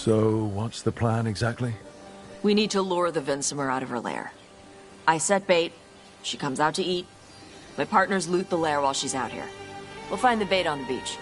So, what's the plan exactly? We need to lure the Vinsimer out of her lair. I set bait, she comes out to eat. My partners loot the lair while she's out here. We'll find the bait on the beach.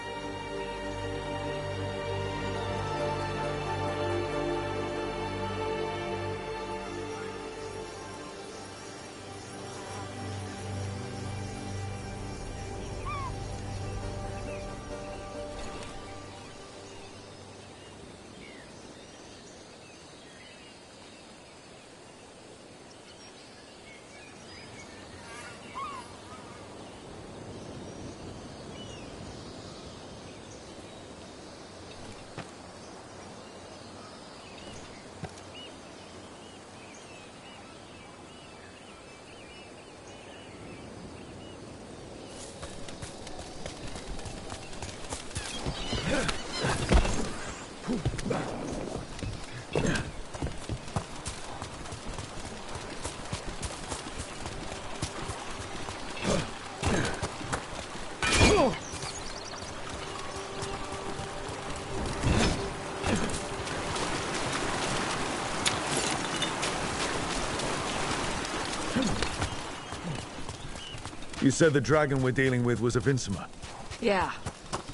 You said the dragon we're dealing with was a Vinsimer. Yeah,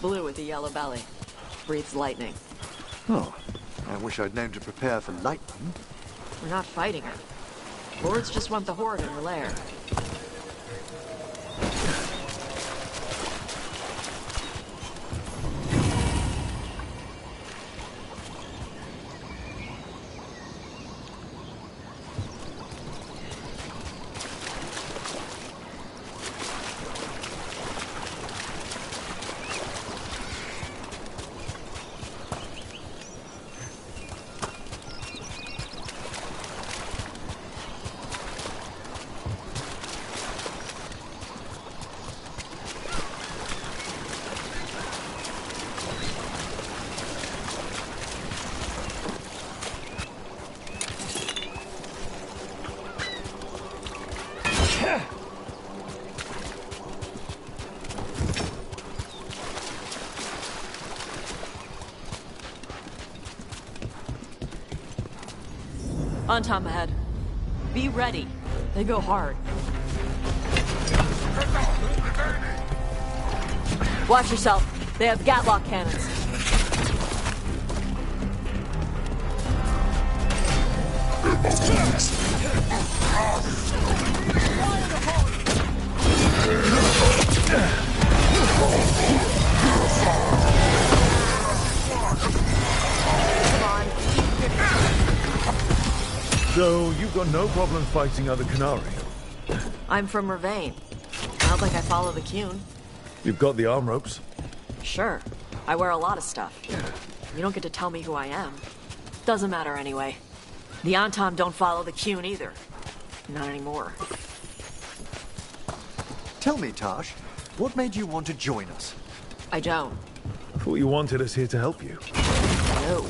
blue with a yellow belly. Breathes lightning. Oh, I wish I'd known to prepare for lightning. We're not fighting her. Lords just want the horde in her lair. On Tom ahead. Be ready. They go hard. Watch yourself. They have Gatlock cannons. So, you've got no problem fighting other Canary? I'm from Mervain. Not like I follow the Cune. You've got the arm ropes? Sure. I wear a lot of stuff. You don't get to tell me who I am. Doesn't matter anyway. The Anton don't follow the Cune either. Not anymore. Tell me, Tash, what made you want to join us? I don't. Thought you wanted us here to help you. No.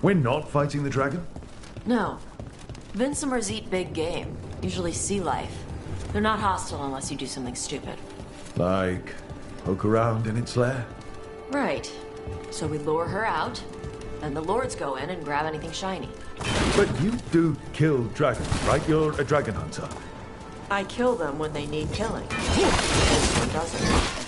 We're not fighting the dragon? No. Vincimers eat big game, usually sea life. They're not hostile unless you do something stupid. Like, poke around in its lair? Right. So we lure her out, then the lords go in and grab anything shiny. But you do kill dragons, right? You're a dragon hunter. I kill them when they need killing. This one doesn't.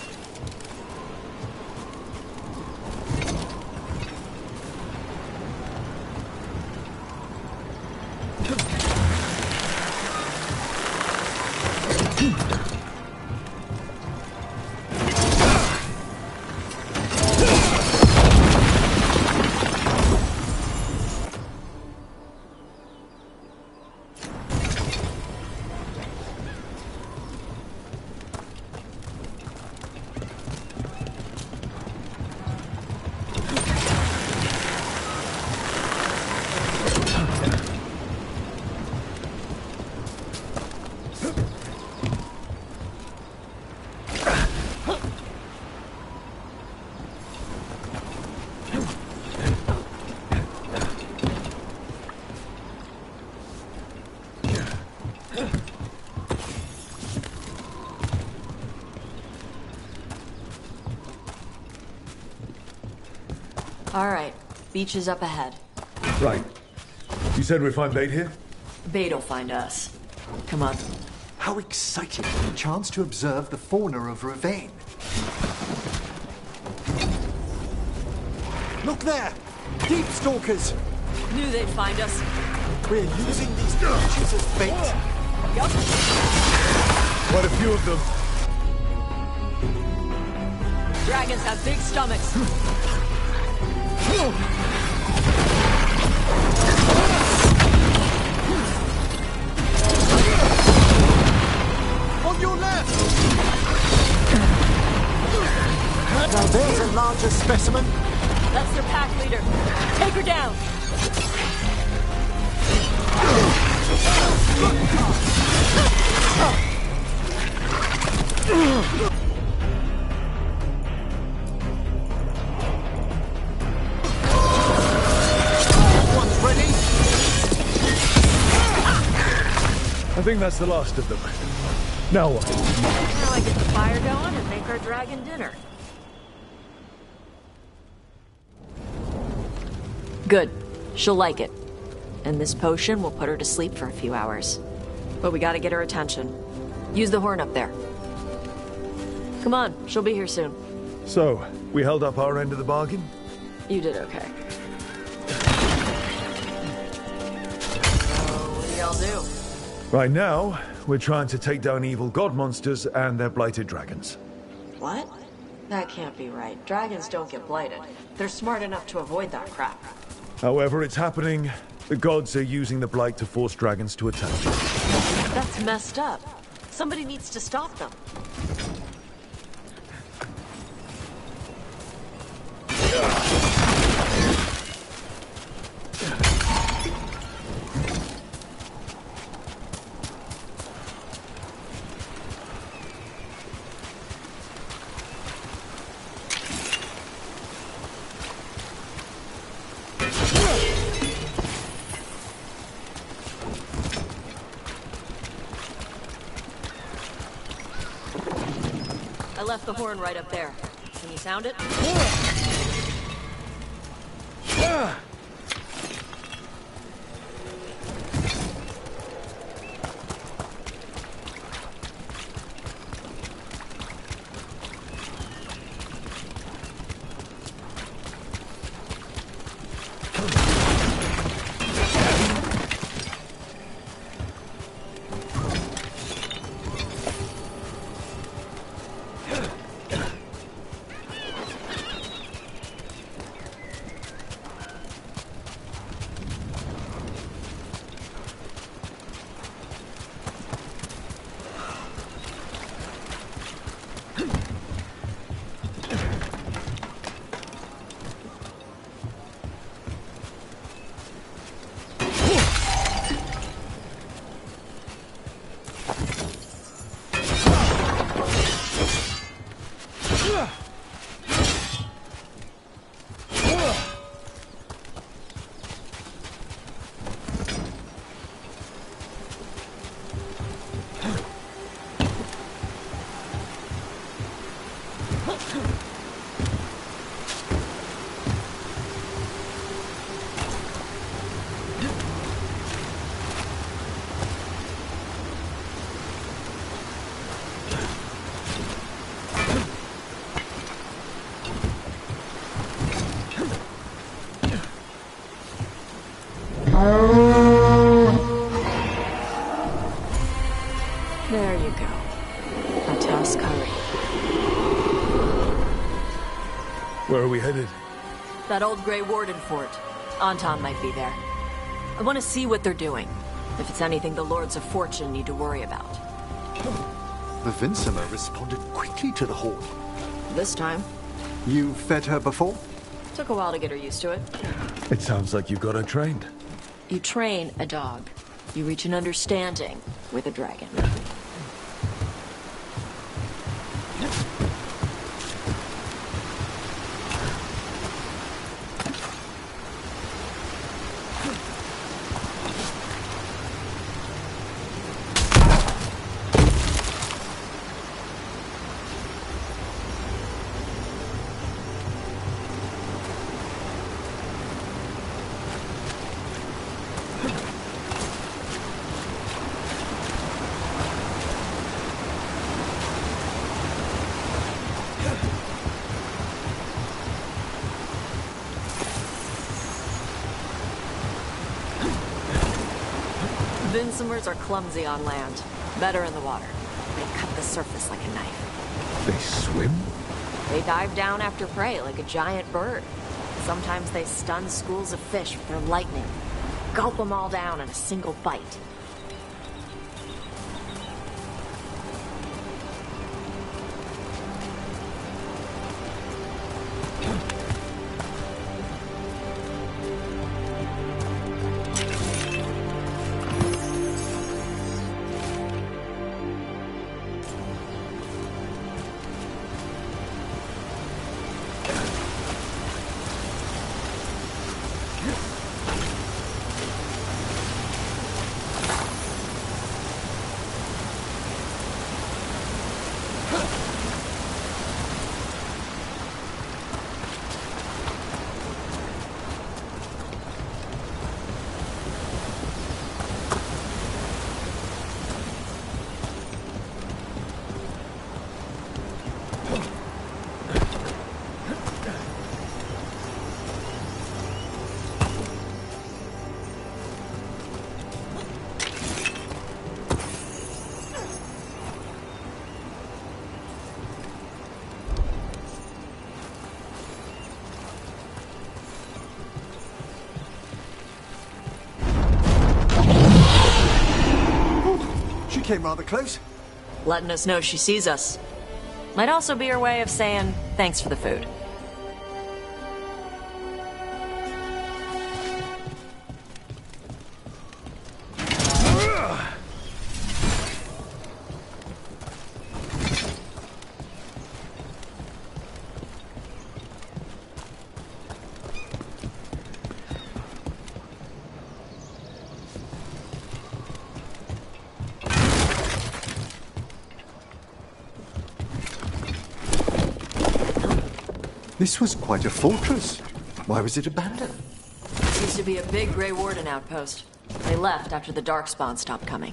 All right, beach is up ahead. Right. You said we'd find bait here? Bait'll find us. Come on. How exciting! A chance to observe the fauna of Ravane. Look there! Deep stalkers! Knew they'd find us. We're using these creatures as bait. Yup. Quite a few of them. Dragons have big stomachs. On your left! Now there's a larger specimen. That's their pack leader. Take her down. One's ready. I think that's the last of them. Now what? Now I get the fire going and make our dragon dinner. Good. She'll like it. And this potion will put her to sleep for a few hours. But we gotta get her attention. Use the horn up there. Come on, she'll be here soon. So, we held up our end of the bargain? You did okay. So, what do y'all do? Right now, we're trying to take down evil god monsters and their blighted dragons. What? That can't be right. Dragons don't get blighted. They're smart enough to avoid that crap. However it's happening, the gods are using the blight to force dragons to attack. That's messed up. Somebody needs to stop them. I left the horn right up there. Can you sound it? headed? That old Grey Warden fort. Anton might be there. I want to see what they're doing. If it's anything the Lords of Fortune need to worry about. The Vinsima responded quickly to the horde. This time. You fed her before? Took a while to get her used to it. It sounds like you got her trained. You train a dog. You reach an understanding with a dragon. Vinsimers are clumsy on land, better in the water. They cut the surface like a knife. They swim? They dive down after prey like a giant bird. Sometimes they stun schools of fish with their lightning. Gulp them all down in a single bite. Came rather close. Letting us know she sees us. Might also be her way of saying thanks for the food. This was quite a fortress. Why was it abandoned? This used to be a big Grey Warden outpost. They left after the Darkspawn stopped coming.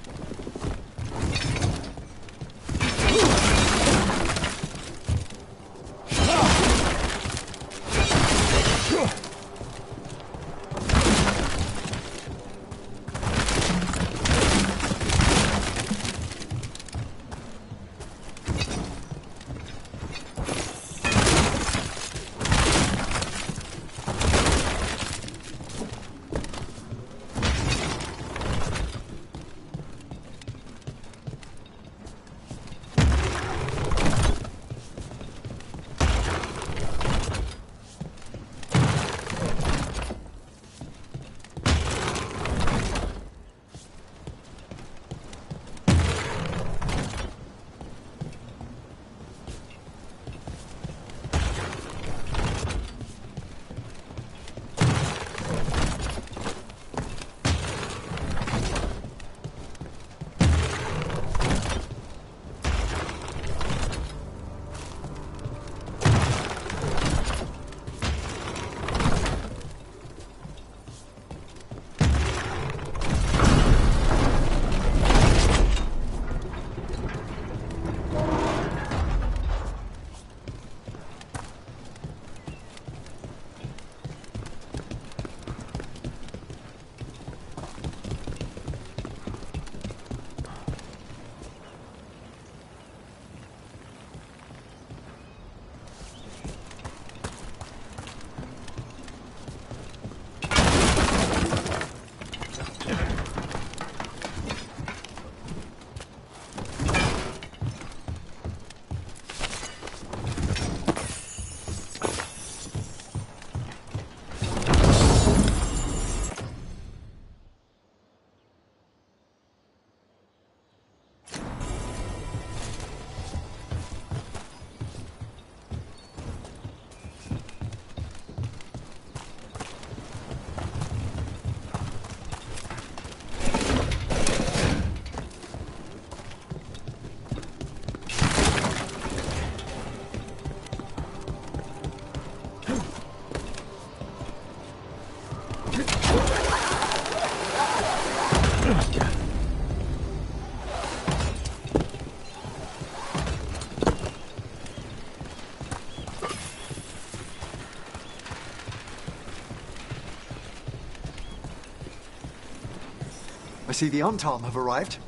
I see the Untom have arrived.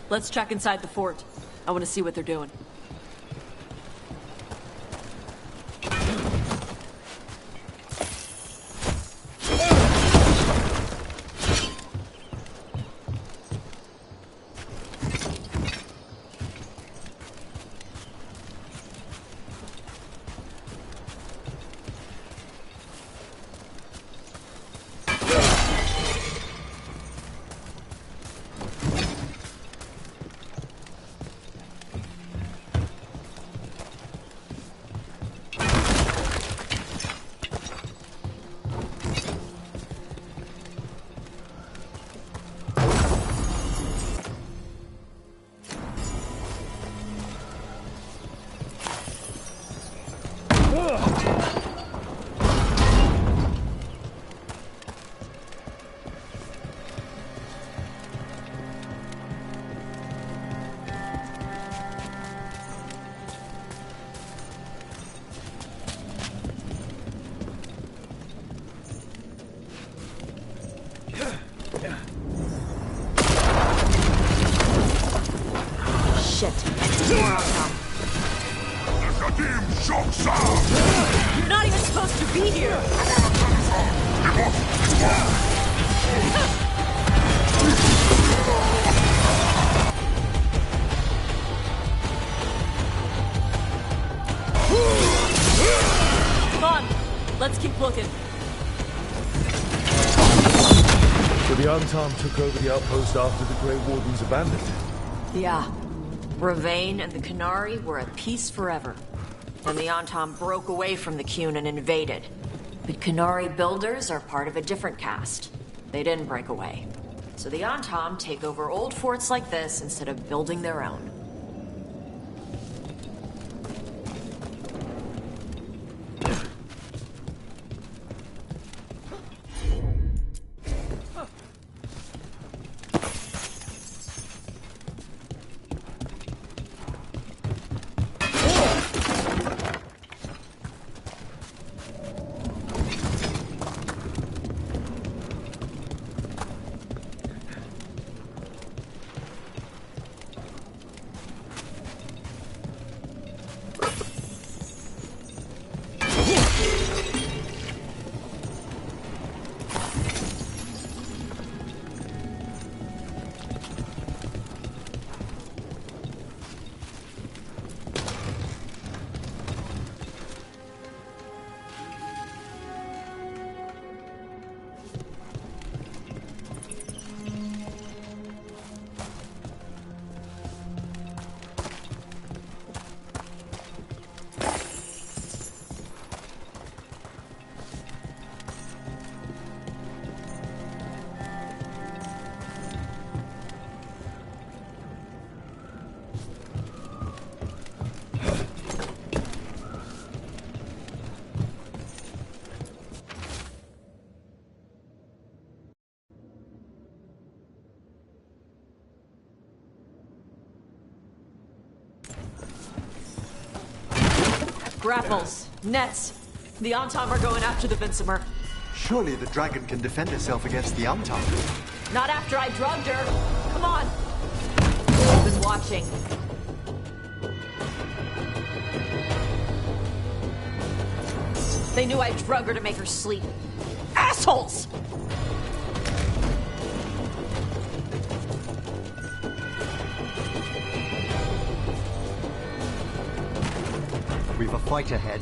Let's check inside the fort. I want to see what they're doing. You're not even supposed to be here! Come on, let's keep looking. So the Untom took over the outpost after the Grey Wardens abandoned it? Yeah. Ravane and the Canary were at peace forever. Then the Untom broke away from the Qun and invaded. But Canary builders are part of a different caste. They didn't break away. So the Untom take over old forts like this instead of building their own. Grapples, nets. The Untom are going after the Vinsimer. Surely the dragon can defend itself against the Untom. Not after I drugged her. Come on. I've been watching. They knew I drug her to make her sleep. Assholes! We've a fight ahead.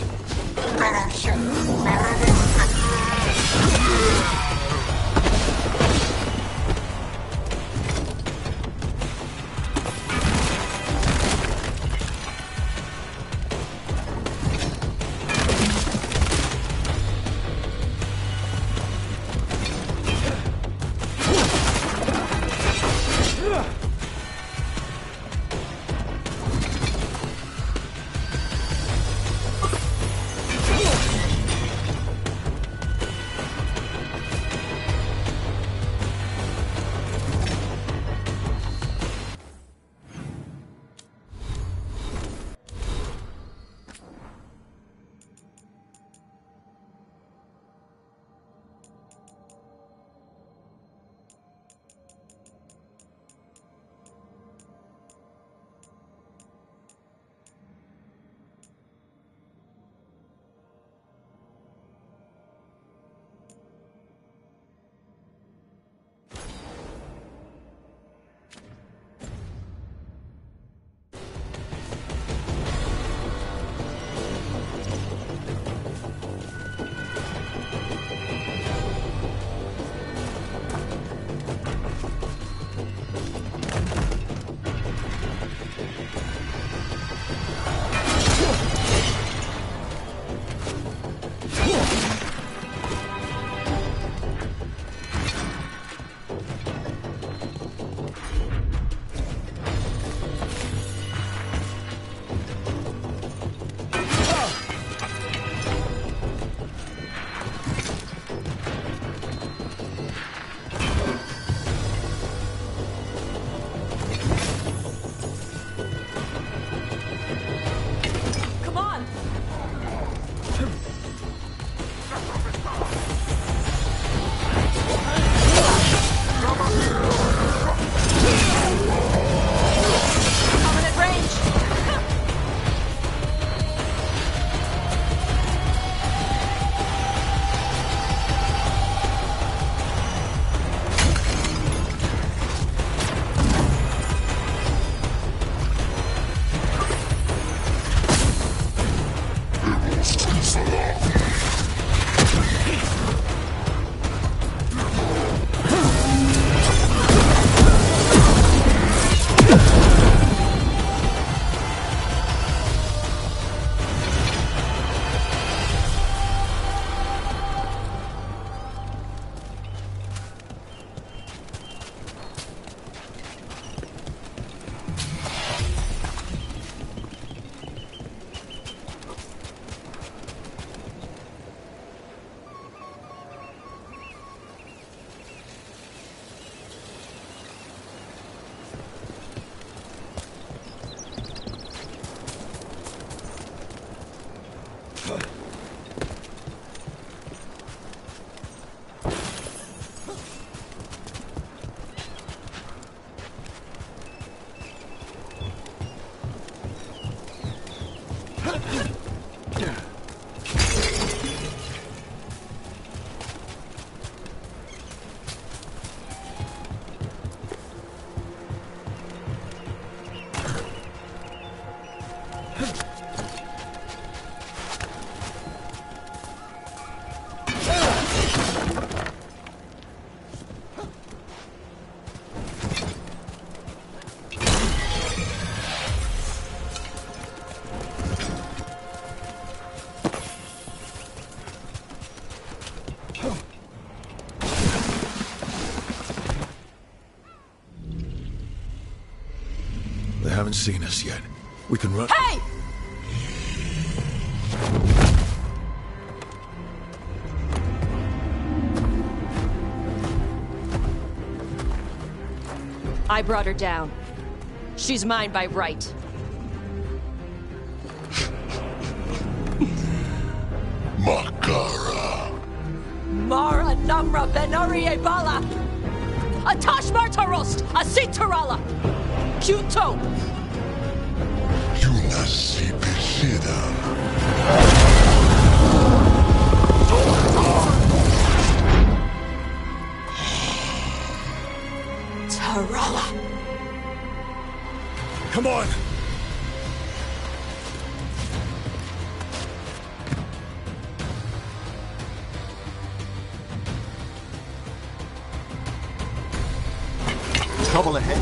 They haven't seen us yet. We can run. Hey! I brought her down. She's mine by right. Makara. Mara Namra Benarie Bala! Atash Martarost! Asitarala! Kyuto! Yunasi Pesida. Tarala! Come on! Trouble ahead.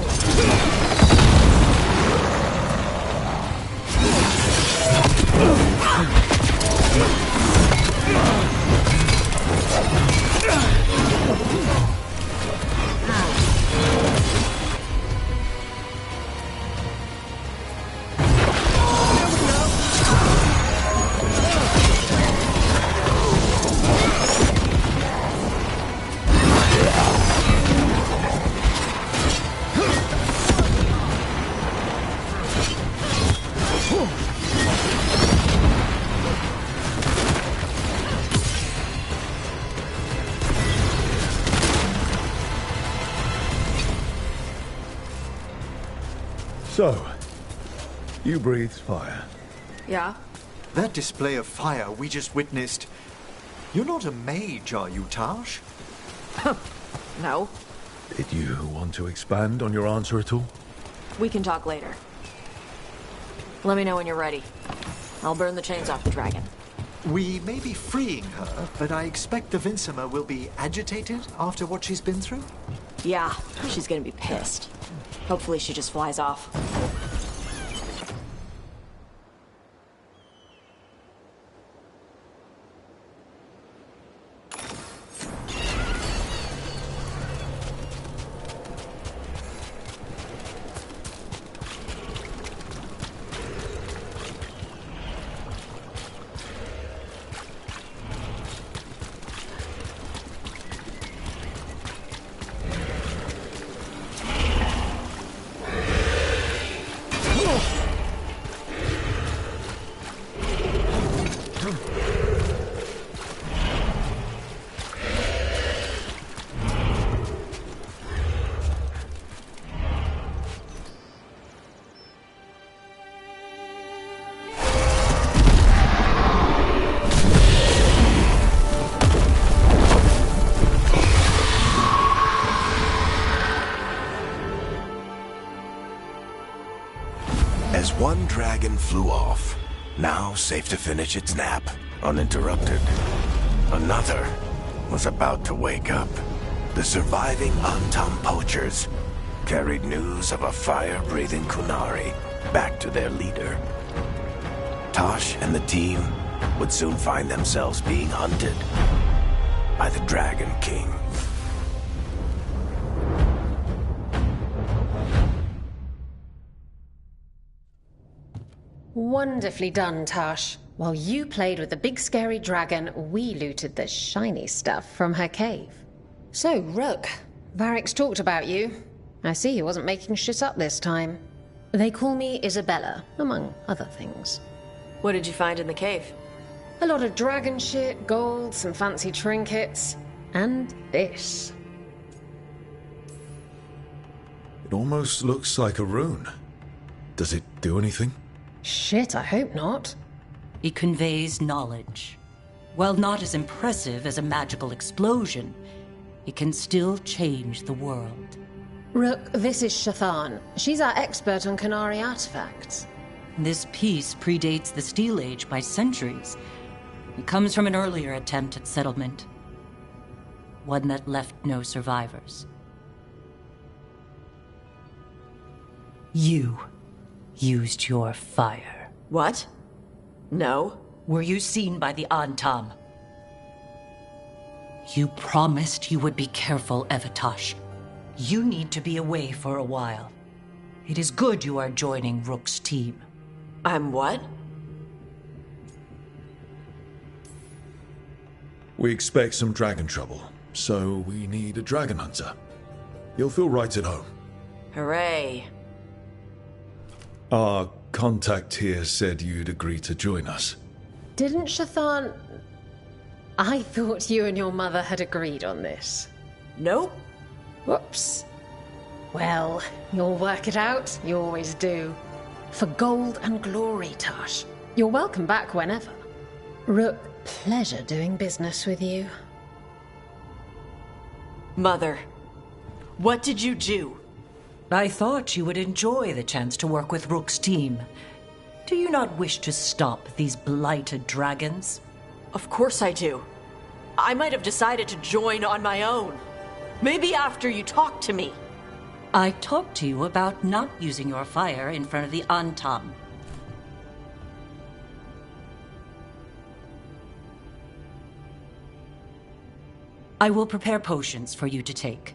So, you breathed fire. Yeah? That display of fire we just witnessed. You're not a mage, are you, Tash? No. Did you want to expand on your answer at all? We can talk later. Let me know when you're ready. I'll burn the chains off the dragon. We may be freeing her, but I expect the Vincima will be agitated after what she's been through. Yeah, she's gonna be pissed. Hopefully she just flies off. As one dragon flew off, now safe to finish its nap, uninterrupted, another was about to wake up. The surviving Antam poachers carried news of a fire-breathing Kunari back to their leader. Tosh and the team would soon find themselves being hunted by the Dragon King. Wonderfully done, Tosh. While you played with the big scary dragon, we looted the shiny stuff from her cave. So, Rook, Varric's talked about you. I see he wasn't making shit up this time. They call me Isabella, among other things. What did you find in the cave? A lot of dragon shit, gold, some fancy trinkets, and this. It almost looks like a rune. Does it do anything? Shit, I hope not. It conveys knowledge. While not as impressive as a magical explosion, it can still change the world. Rook, this is Shathan. She's our expert on Kunari artifacts. This piece predates the Steel Age by centuries. It comes from an earlier attempt at settlement. One that left no survivors. You used your fire. What? No. Were you seen by the Antam? You promised you would be careful, Evatosh. You need to be away for a while. It is good you are joining Rook's team. I'm what? We expect some dragon trouble, so we need a dragon hunter. You'll feel right at home. Hooray. Our contact here said you'd agree to join us. Didn't Shathan... I thought you and your mother had agreed on this. Nope. Whoops. Well, you'll work it out. You always do. For gold and glory, Tosh. You're welcome back whenever. Rook, pleasure doing business with you. Mother, what did you do? I thought you would enjoy the chance to work with Rook's team. Do you not wish to stop these blighted dragons? Of course I do. I might have decided to join on my own. Maybe after you talked to me. I talked to you about not using your fire in front of the Antam. I will prepare potions for you to take.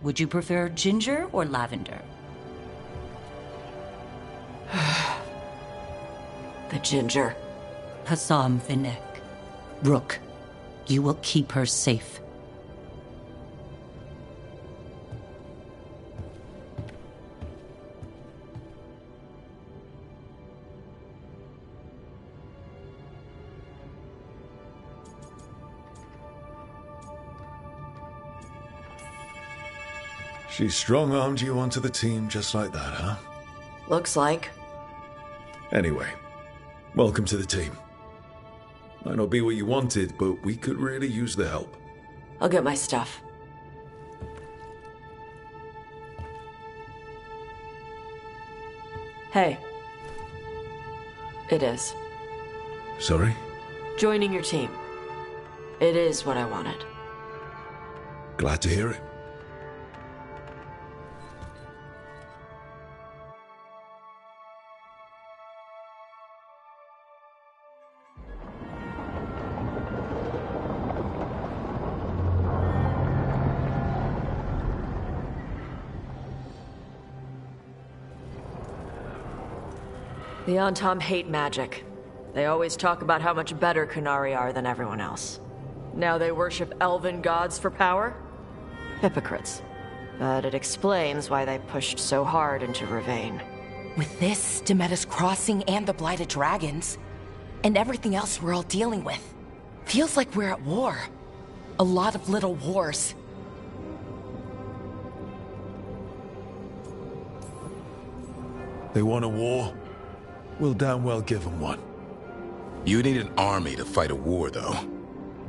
Would you prefer ginger or lavender? The ginger. Hassam Vinek. Rook, you will keep her safe. She strong-armed you onto the team just like that, huh? Looks like. Anyway, welcome to the team. Might not be what you wanted, but we could really use the help. I'll get my stuff. Hey. It is. Sorry? Joining your team. It is what I wanted. Glad to hear it. The Antam hate magic. They always talk about how much better Kunari are than everyone else. Now they worship elven gods for power? Hypocrites. But it explains why they pushed so hard into Ravane. With this, Demeter's Crossing and the Blighted Dragons, and everything else we're all dealing with, feels like we're at war. A lot of little wars. They want a war? We'll damn well give them one. You need an army to fight a war, though.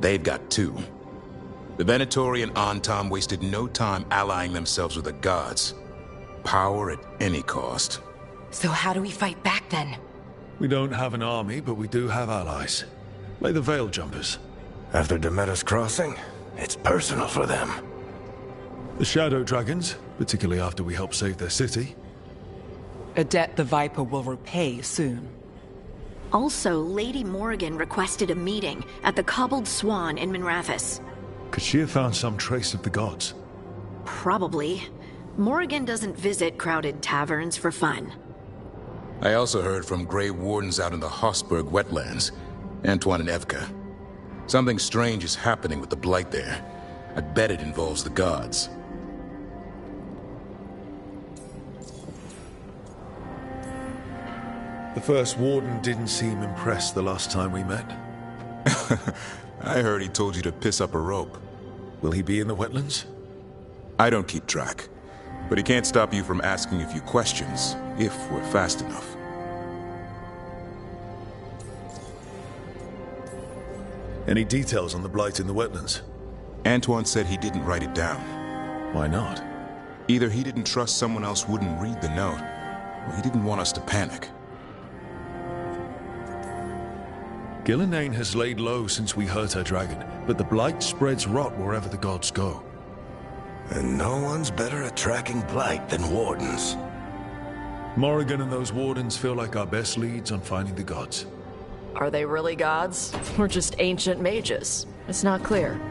They've got two. The Venatori and Antam wasted no time allying themselves with the gods. Power at any cost. So how do we fight back, then? We don't have an army, but we do have allies. Like the Veil Jumpers. After Demeter's Crossing, it's personal for them. The Shadow Dragons, particularly after we helped save their city. A debt the Viper will repay soon. Also, Lady Morrigan requested a meeting at the Cobbled Swan in Minrathous. Could she have found some trace of the gods? Probably. Morrigan doesn't visit crowded taverns for fun. I also heard from Grey Wardens out in the Hossberg wetlands, Antoine and Evka. Something strange is happening with the Blight there. I bet it involves the gods. The first warden didn't seem impressed the last time we met. I heard he told you to piss up a rope. Will he be in the wetlands? I don't keep track, but he can't stop you from asking a few questions, if we're fast enough. Any details on the Blight in the wetlands? Antoine said he didn't write it down. Why not? Either he didn't trust someone else wouldn't read the note, or he didn't want us to panic. Gillenane has laid low since we hurt her dragon, but the Blight spreads rot wherever the gods go. And no one's better at tracking Blight than wardens. Morrigan and those wardens feel like our best leads on finding the gods. Are they really gods? Or just ancient mages? It's not clear.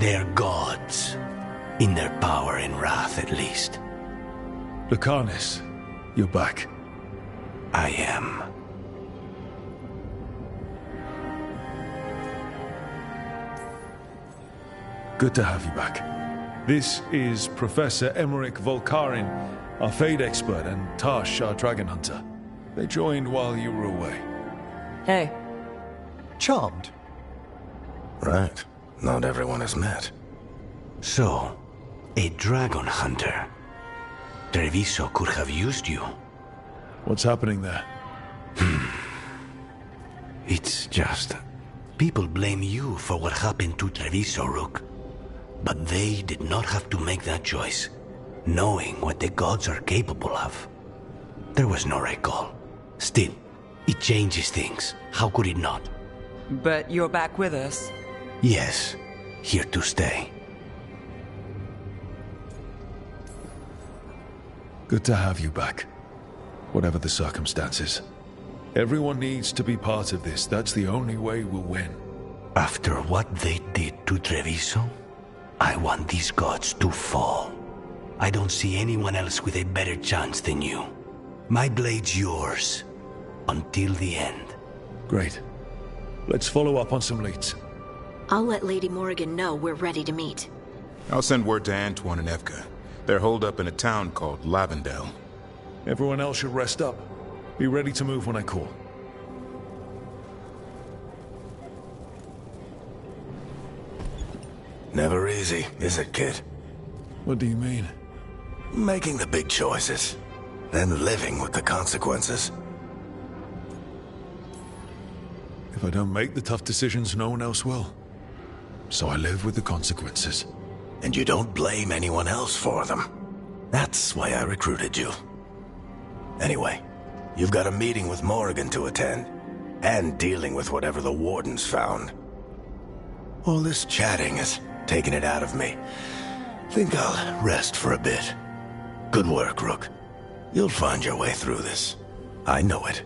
They're gods. In their power and wrath, at least. Lucanus, you're back. I am. Good to have you back. This is Professor Emmerich Volkarin, our Fade expert, and Tash, our dragon hunter. They joined while you were away. Hey. Charmed. Right. Not everyone is met. So, a dragon hunter. Treviso could have used you. What's happening there? It's just... people blame you for what happened to Treviso, Rook. But they did not have to make that choice, knowing what the gods are capable of. There was no recall. Still, it changes things. How could it not? But you're back with us. Yes, here to stay. Good to have you back. Whatever the circumstances. Everyone needs to be part of this. That's the only way we'll win. After what they did to Treviso, I want these gods to fall. I don't see anyone else with a better chance than you. My blade's yours. Until the end. Great. Let's follow up on some leads. I'll let Lady Morrigan know we're ready to meet. I'll send word to Antoine and Evka. They're holed up in a town called Lavendel. Everyone else should rest up. Be ready to move when I call. Never easy, is it, kid? What do you mean? Making the big choices, then living with the consequences. If I don't make the tough decisions, no one else will. So I live with the consequences. And you don't blame anyone else for them. That's why I recruited you. Anyway, you've got a meeting with Morrigan to attend, and dealing with whatever the Wardens found. All this chatting has taken it out of me. Think I'll rest for a bit. Good work, Rook. You'll find your way through this. I know it.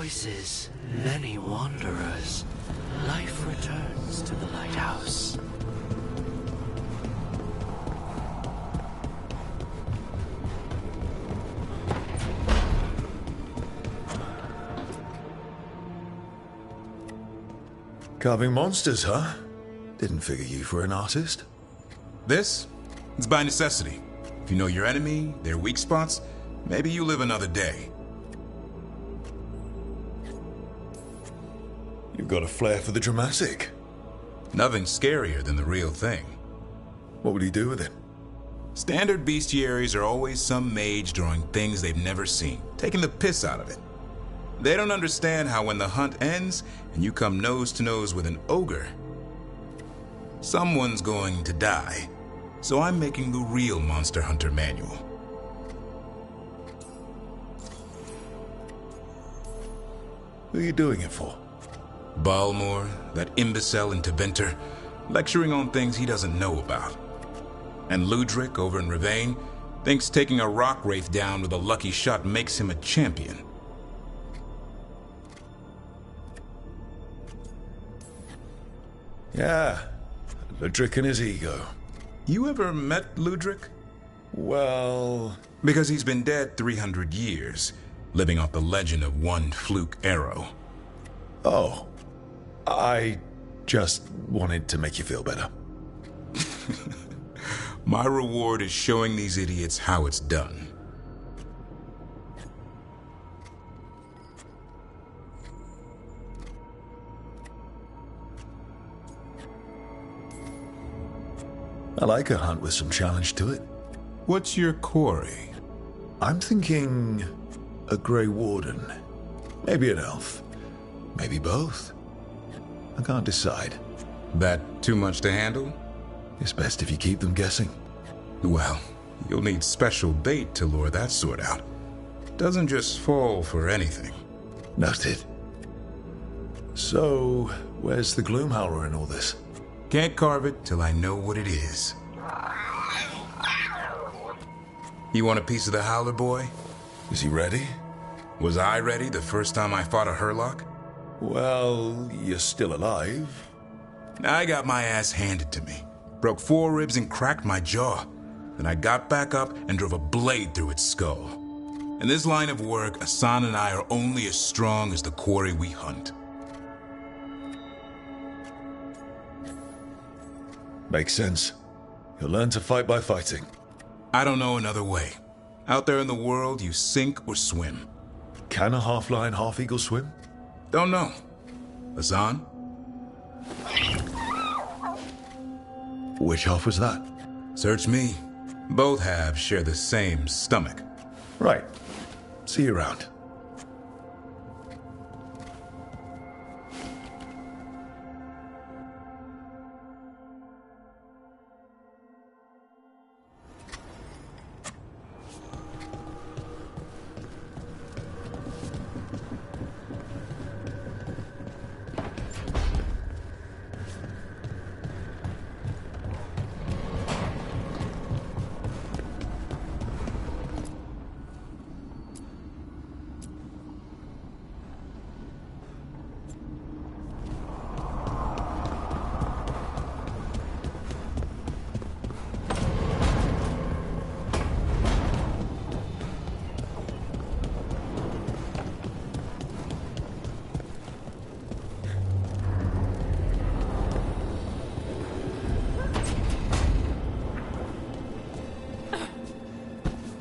voices, many wanderers. Life returns to the lighthouse. Carving monsters, huh? Didn't figure you for an artist. This? It's by necessity. If you know your enemy, their weak spots, maybe you live another day. You've got a flair for the dramatic. Nothing scarier than the real thing. What would he do with it? Standard bestiaries are always some mage drawing things they've never seen, taking the piss out of it. They don't understand how when the hunt ends and you come nose to nose with an ogre, someone's going to die. So I'm making the real Monster Hunter manual. Who are you doing it for? Balmor, that imbecile interventor, lecturing on things he doesn't know about. And Ludric over in Ravane thinks taking a rock wraith down with a lucky shot makes him a champion. Yeah, Ludric and his ego. You ever met Ludric? Well... Because he's been dead 300 years, living off the legend of one fluke arrow. Oh. I just wanted to make you feel better. My reward is showing these idiots how it's done. I like a hunt with some challenge to it. What's your quarry? I'm thinking a Grey Warden. Maybe an elf. Maybe both. I can't decide. That too much to handle? It's best if you keep them guessing. Well, you'll need special bait to lure that sort out. Doesn't just fall for anything. Noted. So, where's the Gloomhowler in all this? Can't carve it till I know what it is. You want a piece of the Howler boy? Is he ready? Was I ready the first time I fought a Hurlock? Well, you're still alive. I got my ass handed to me. Broke 4 ribs and cracked my jaw. Then I got back up and drove a blade through its skull. In this line of work, Asan and I are only as strong as the quarry we hunt. Makes sense. You'll learn to fight by fighting. I don't know another way. Out there in the world, you sink or swim. Can a half-lion, half-eagle swim? Don't know. Asan? Which half was that? Search me. Both halves share the same stomach. Right. See you around.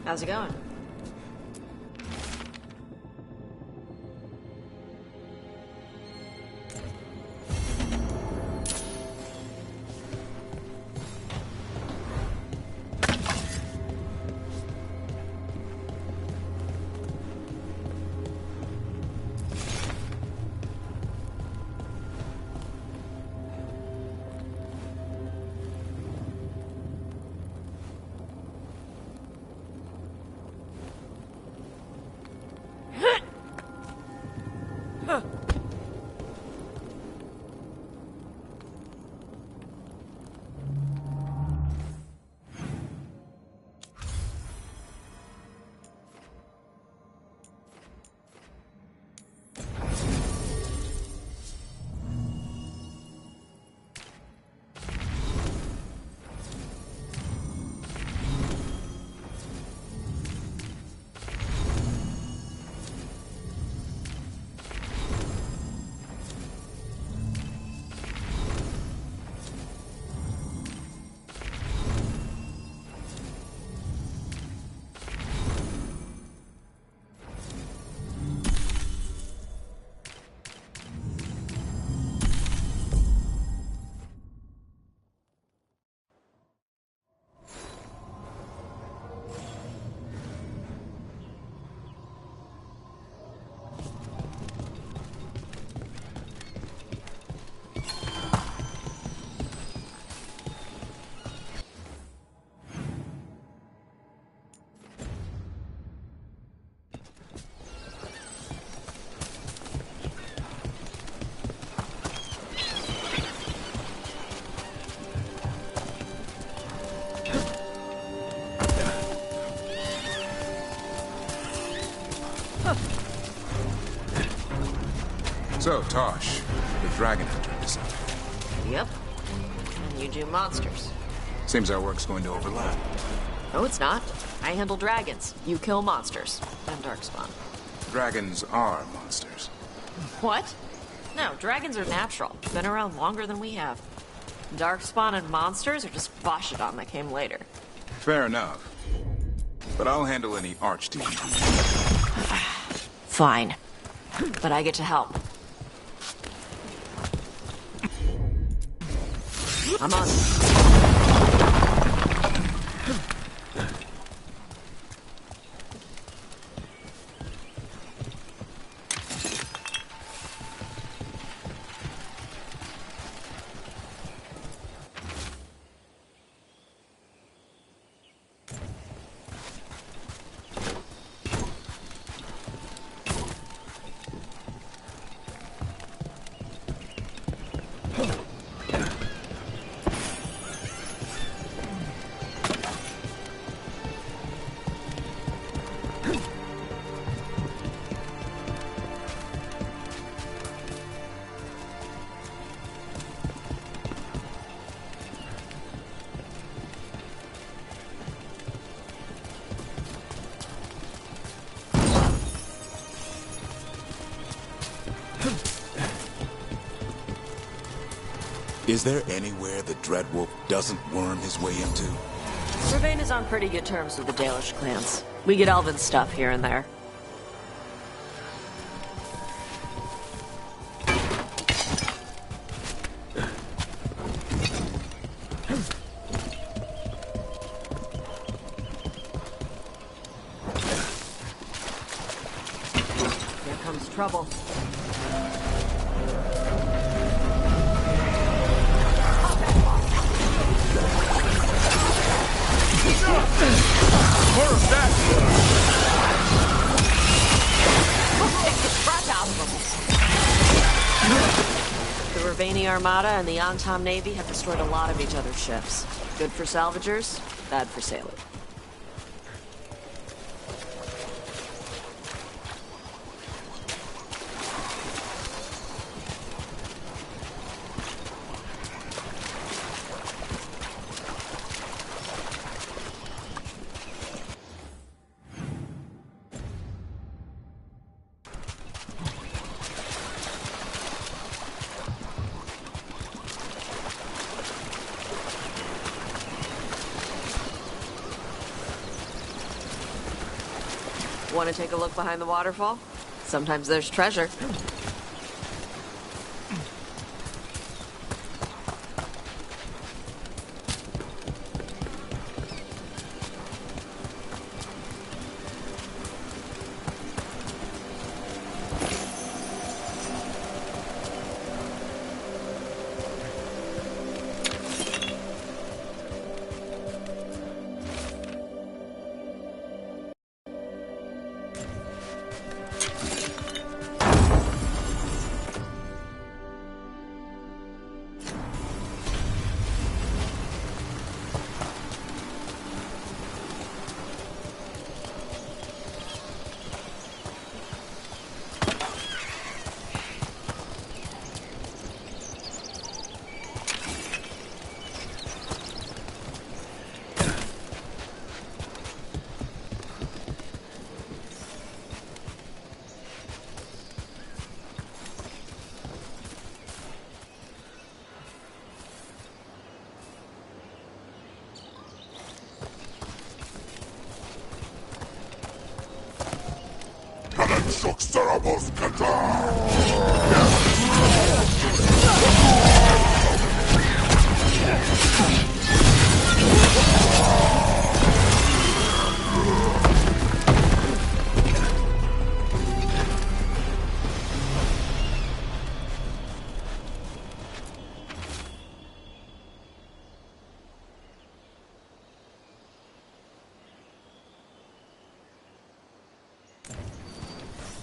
How's it going? So, Tosh, the dragon hunter decided. Yep. And you do monsters. Seems our work's going to overlap. No, it's not. I handle dragons. You kill monsters. And Darkspawn. Dragons are monsters. What? No, dragons are natural. Been around longer than we have. Darkspawn and monsters are just Bashidon that came later. Fair enough. But I'll handle any archdemon. Fine. But I get to help. I'm on. Is there anywhere the Dreadwolf doesn't worm his way into? Ravane is on pretty good terms with the Dalish clans. We get elven stuff here and there. Here comes trouble. More of that! The Ravani Armada and the Antam Navy have destroyed a lot of each other's ships. Good for salvagers, bad for sailors. Want to take a look behind the waterfall? Sometimes there's treasure.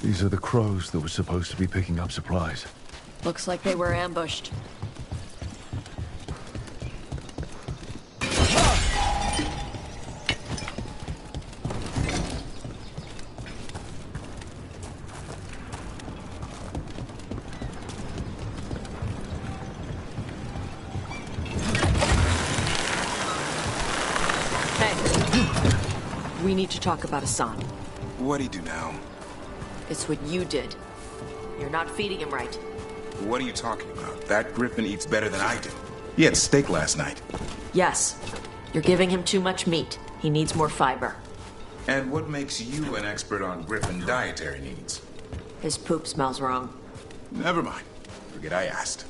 These are the crows that were supposed to be picking up supplies. Looks like they were ambushed. We need to talk about Hassan. What'd he do now? It's what you did. You're not feeding him right. What are you talking about? That griffin eats better than I do. He had steak last night. Yes. You're giving him too much meat. He needs more fiber. And what makes you an expert on griffin dietary needs? His poop smells wrong. Never mind. Forget I asked.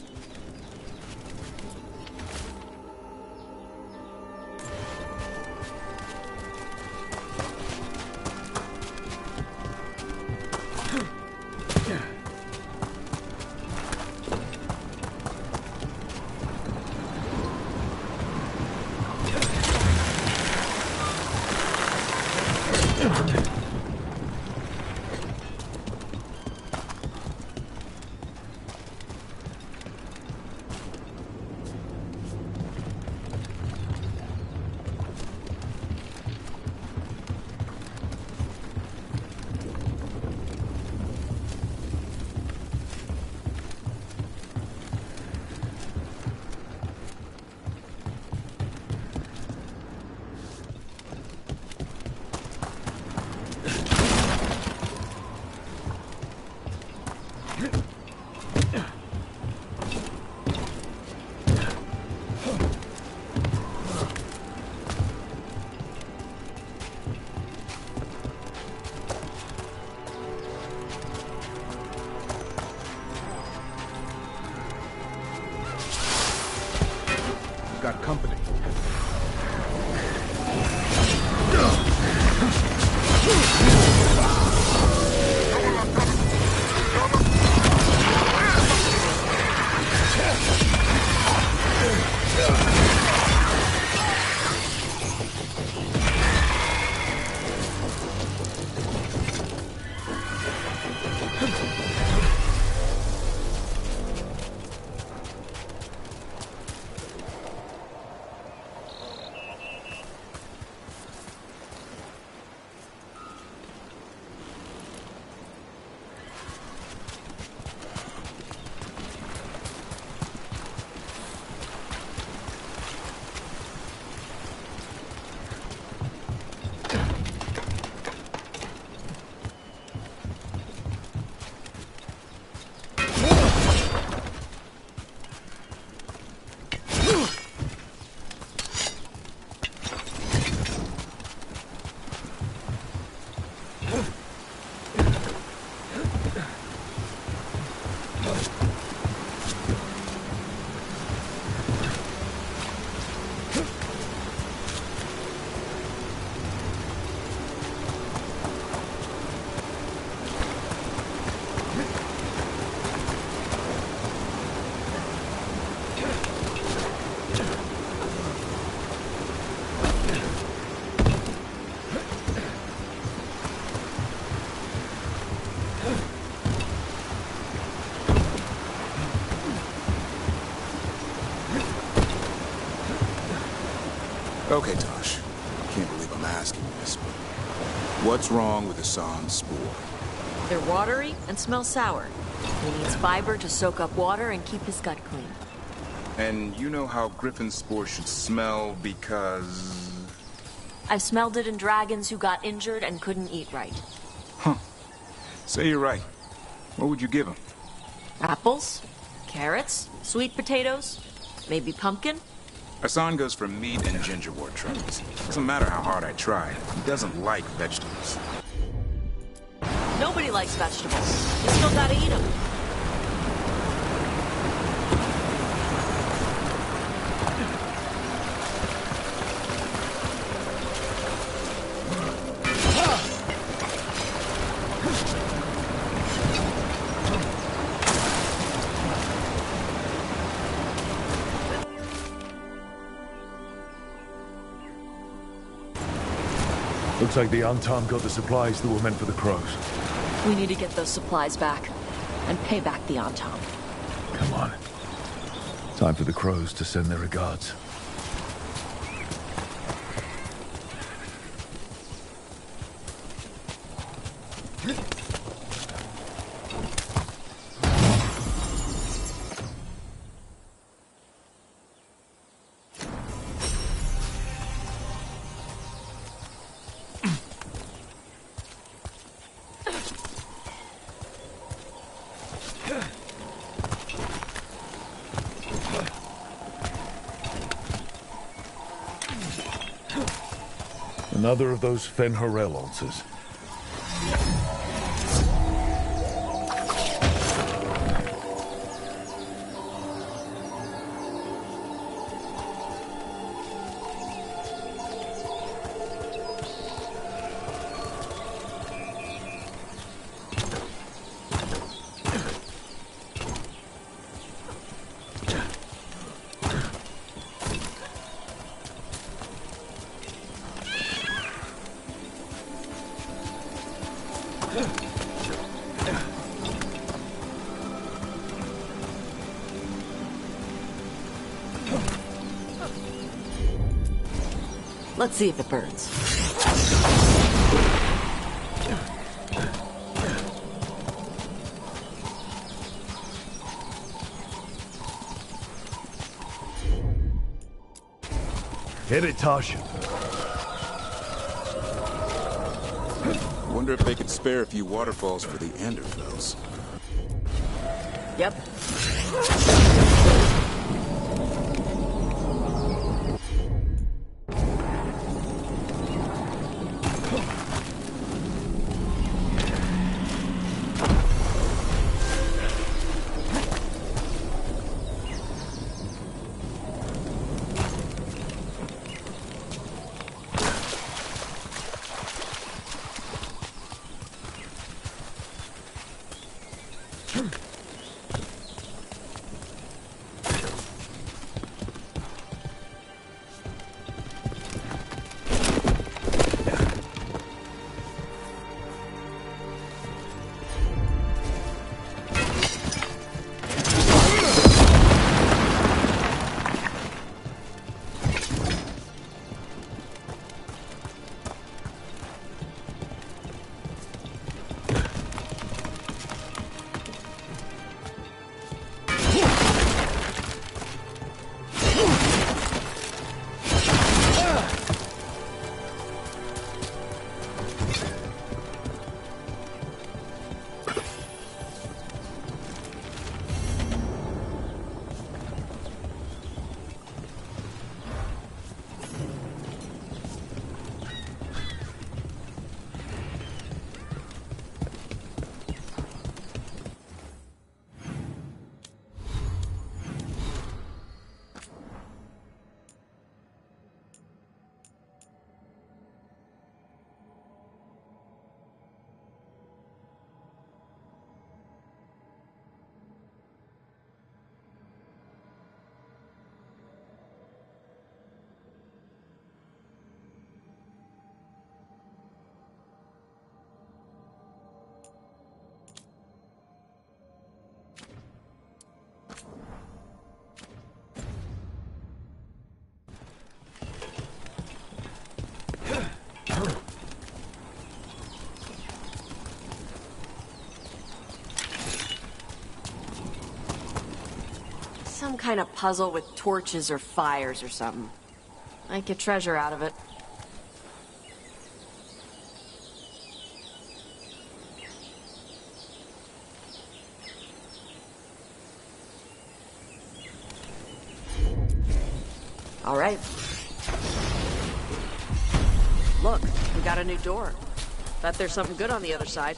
Got company. Okay, Tosh. I can't believe I'm asking this, but what's wrong with Hassan's spore? They're watery and smell sour. He needs fiber to soak up water and keep his gut clean. And you know how griffin spore should smell because... I've smelled it in dragons who got injured and couldn't eat right. Huh. Say you're right. What would you give him? Apples, carrots, sweet potatoes, maybe pumpkin. Hassan goes for meat and gingerwort truffles. Doesn't matter how hard I try. He doesn't like vegetables. Nobody likes vegetables. You still gotta eat them. Looks like the Antam got the supplies that were meant for the crows. We need to get those supplies back and pay back the Antam. Come on. Time for the crows to send their regards. Another of those Fen'Harel altars. Let's see if it burns. Hit it, Tosh. Wonder if they could spare a few waterfalls for the Anderfells. Yep. Some kind of puzzle with torches or fires or something. I'd get treasure out of it. All right. Look, we got a new door. Bet there's something good on the other side.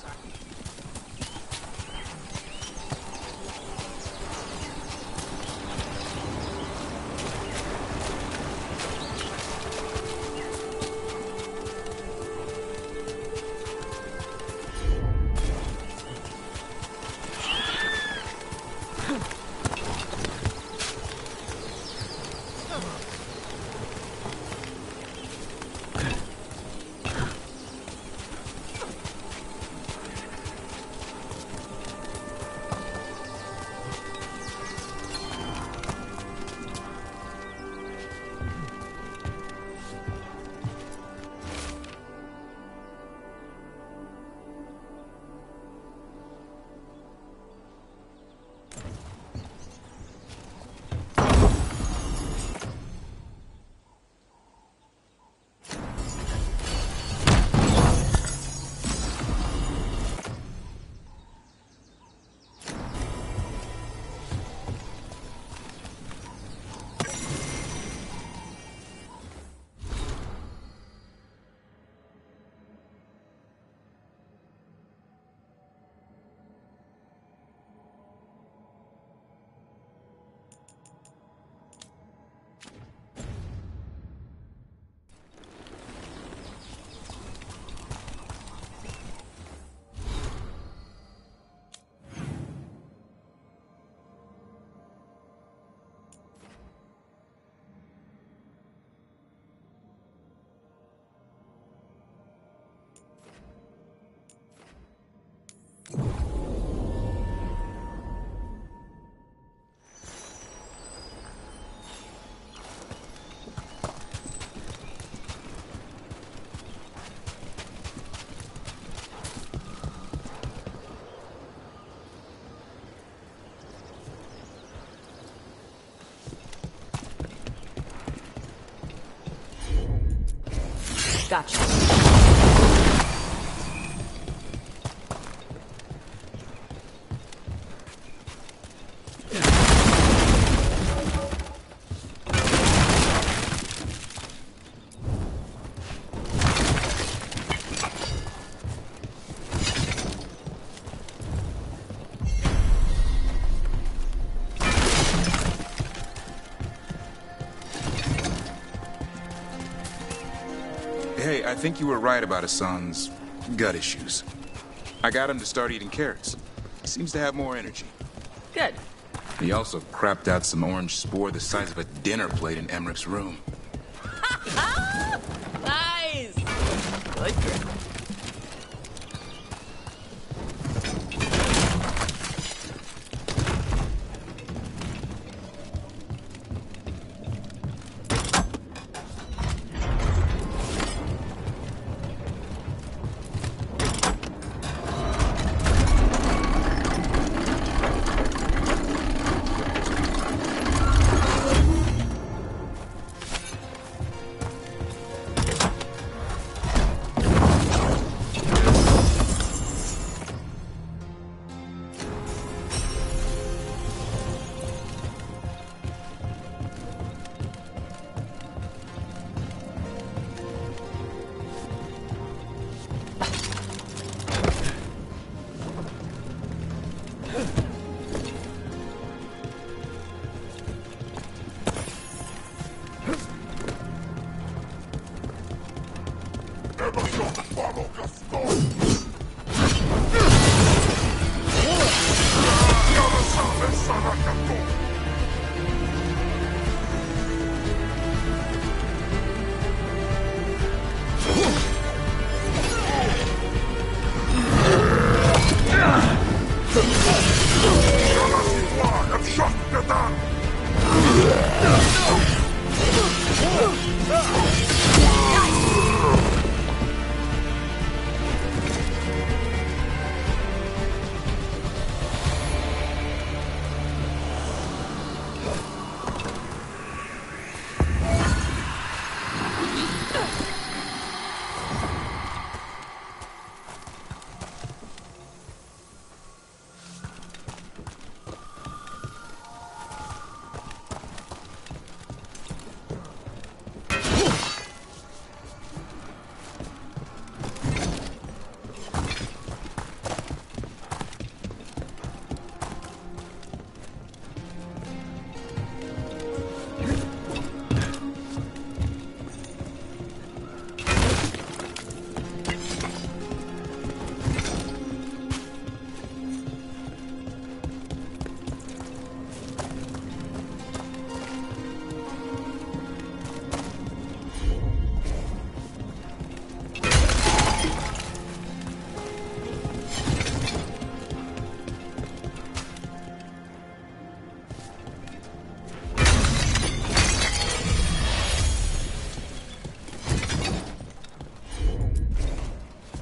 Gotcha. Hey, I think you were right about Hassan's gut issues. I got him to start eating carrots. He seems to have more energy. Good. He also crapped out some orange spore the size of a dinner plate in Emmerich's room. Nice! Good girl.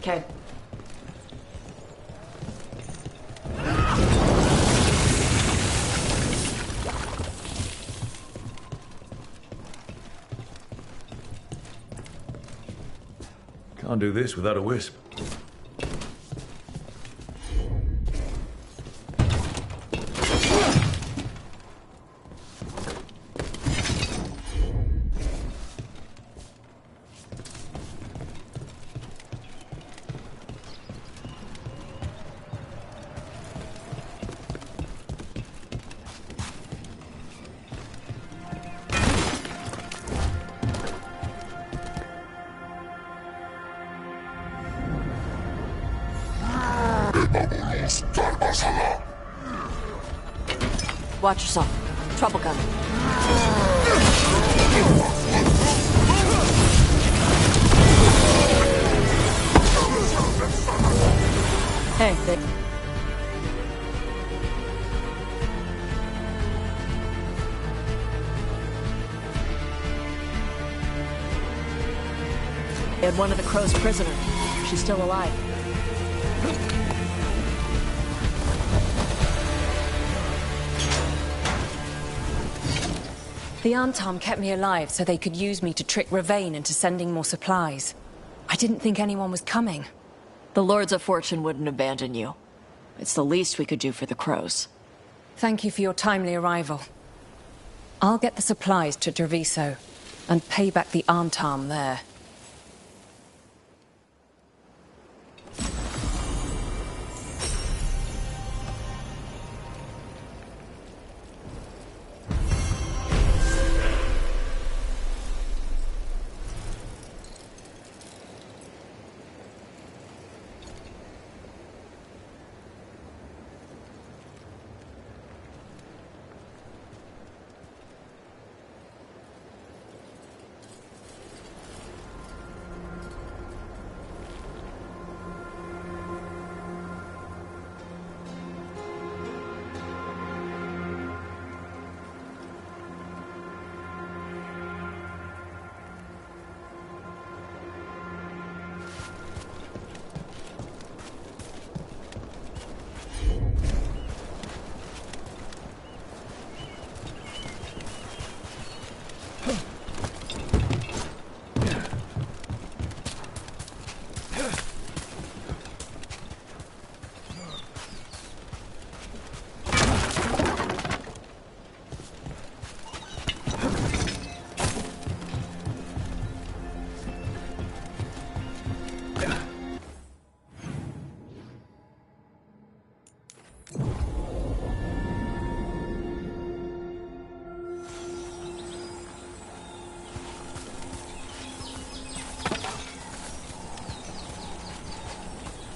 Okay. Can't do this without a wisp. Watch yourself. Trouble coming. Hey, they... They had one of the Crow's prisoner. She's still alive. The Antom kept me alive so they could use me to trick Ravane into sending more supplies. I didn't think anyone was coming. The Lords of Fortune wouldn't abandon you. It's the least we could do for the crows. Thank you for your timely arrival. I'll get the supplies to Treviso, and pay back the Arntam there.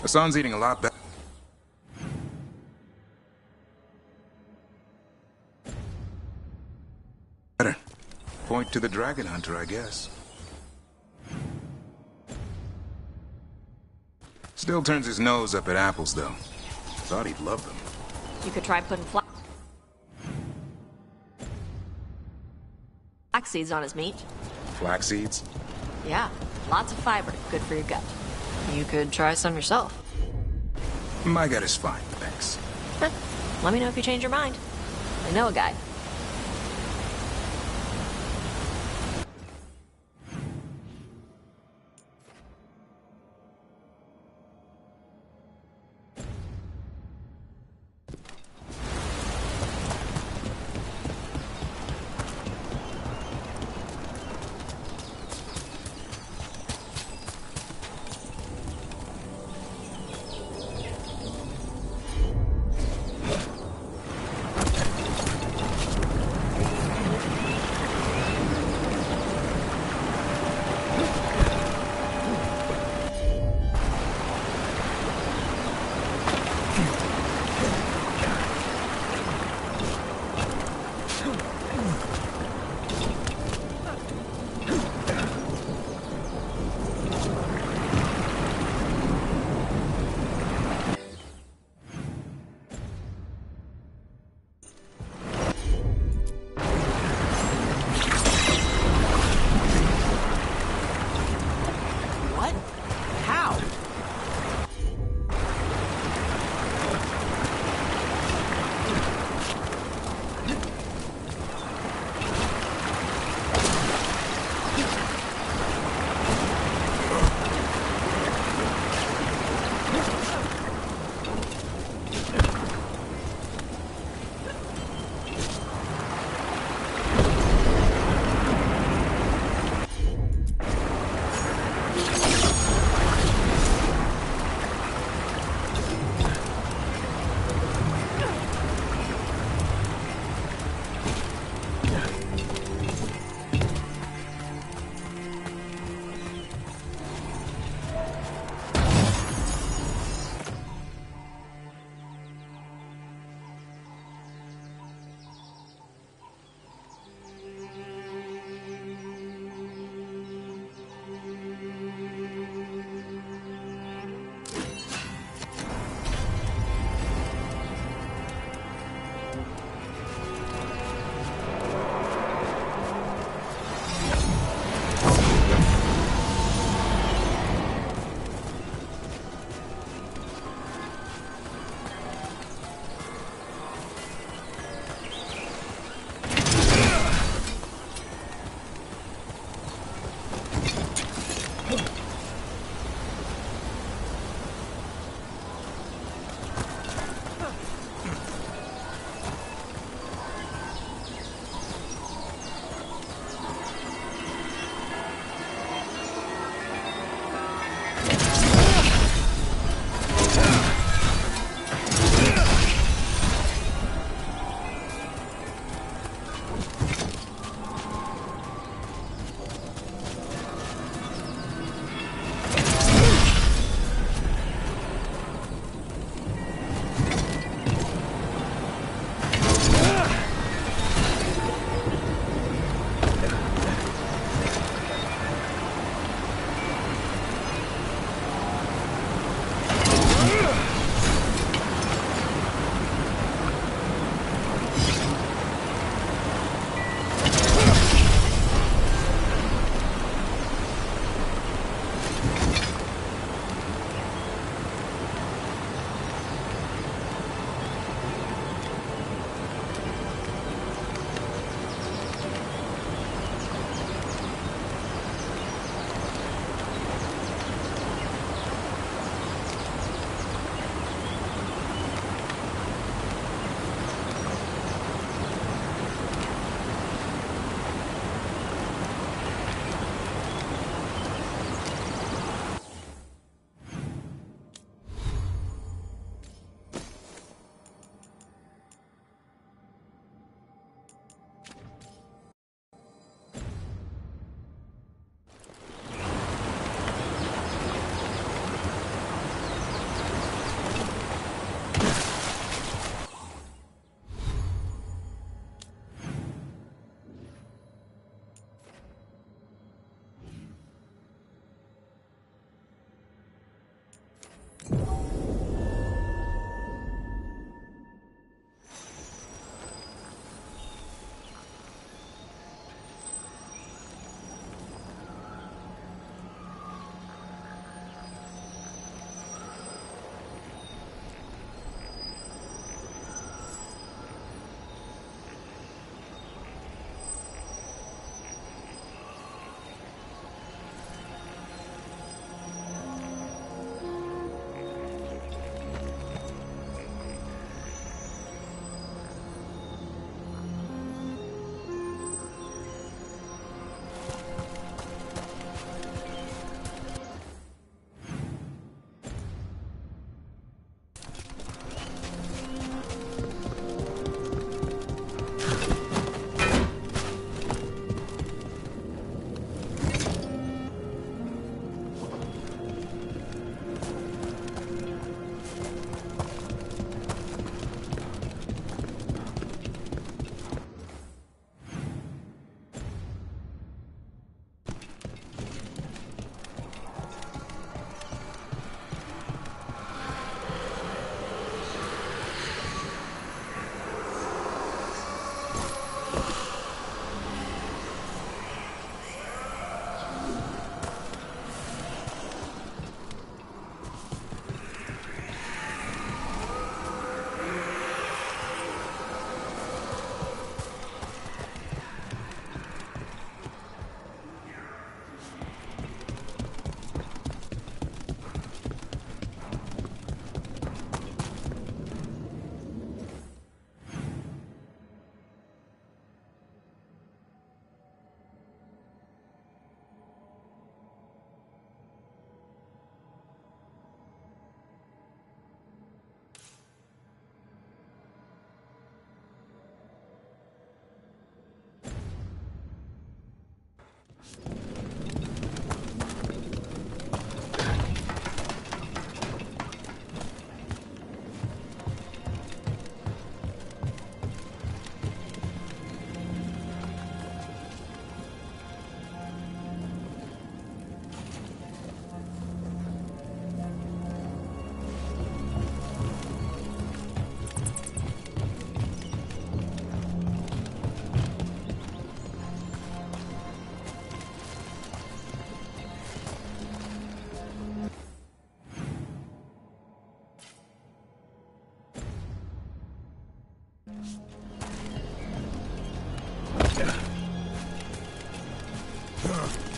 Hassan's eating a lot better. Point to the dragon hunter, I guess. Still turns his nose up at apples, though. Thought he'd love them. You could try putting flax seeds on his meat. Flax seeds? Yeah, lots of fiber, good for your gut. You could try some yourself. My gut is fine, thanks. Let me know if you change your mind. I know a guy.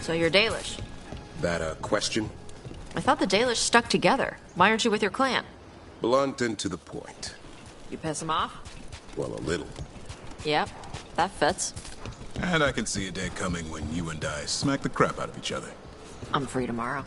So you're Dalish. That a question? I thought the Dalish stuck together. Why aren't you with your clan? Blunt and to the point. You piss them off? Well, a little. Yep, that fits. And I can see a day coming when you and I smack the crap out of each other. I'm free tomorrow.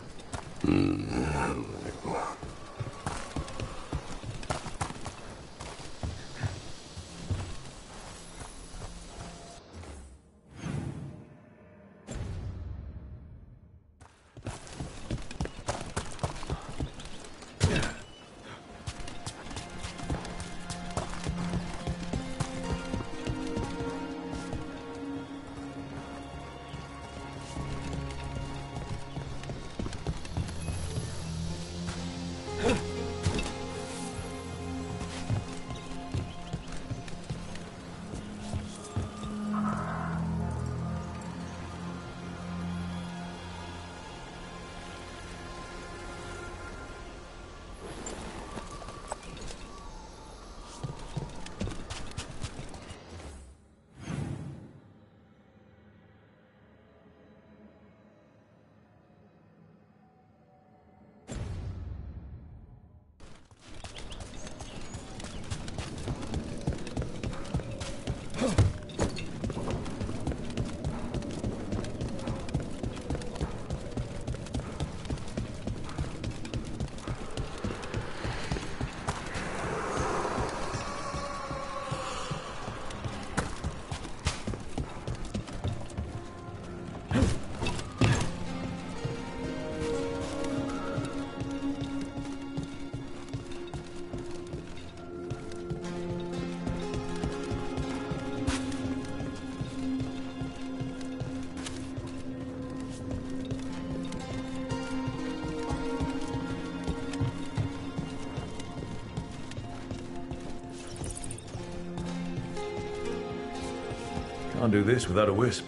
Can't do this without a wisp.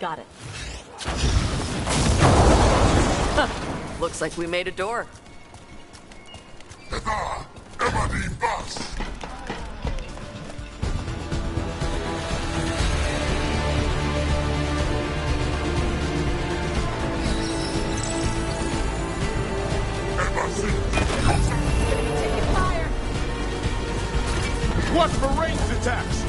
Got it. Huh. Looks like we made a door. Watch for ranged attacks!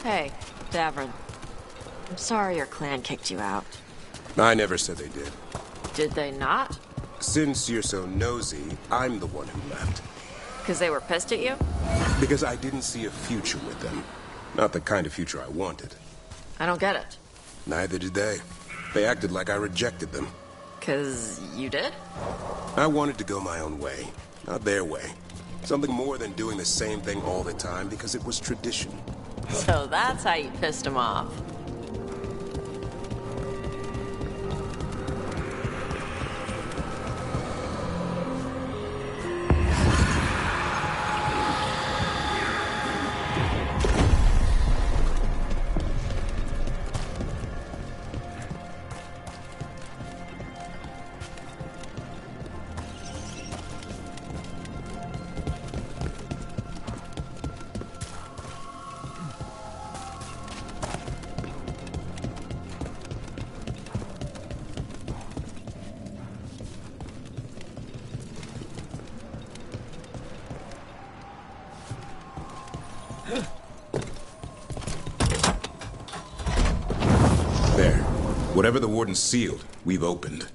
Hey, Davrin. I'm sorry your clan kicked you out. I never said they did. Did they not? Since you're so nosy, I'm the one who left. Because they were pissed at you? Because I didn't see a future with them. Not the kind of future I wanted. I don't get it. Neither did they. They acted like I rejected them. 'Cause you did? I wanted to go my own way, not their way. Something more than doing the same thing all the time because it was tradition. So that's how you pissed him off. There. Whatever the warden sealed, we've opened.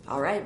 All right.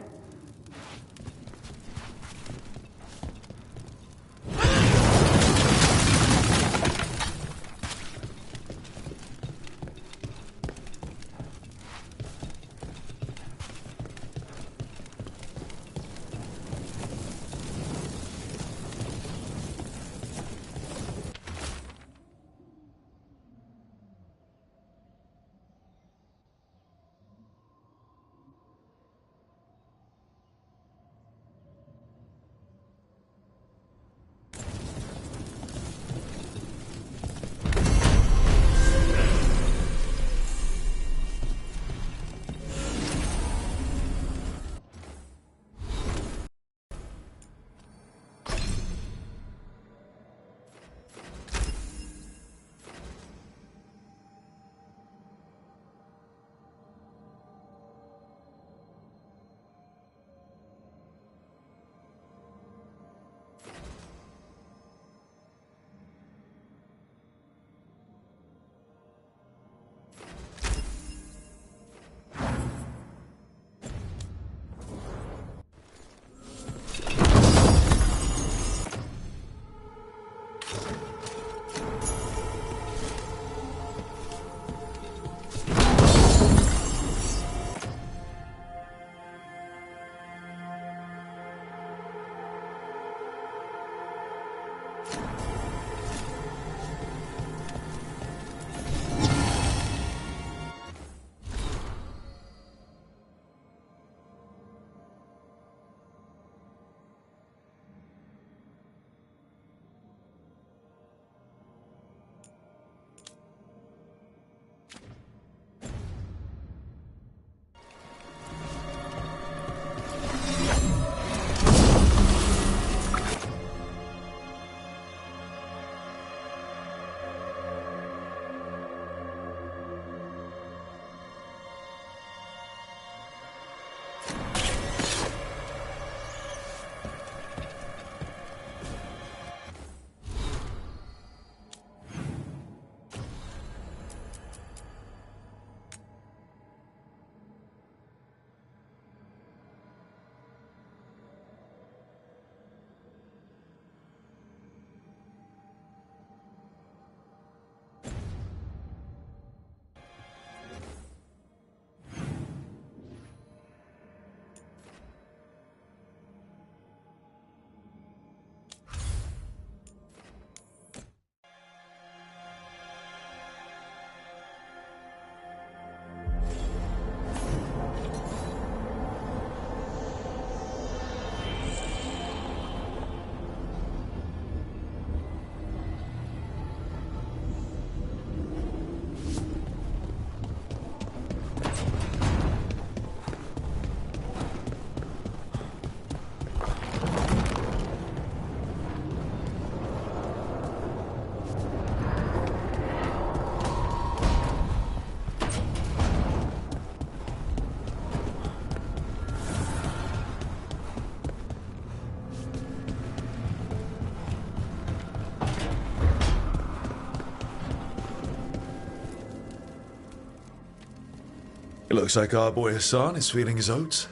Looks like our boy Hassan is feeling his oats.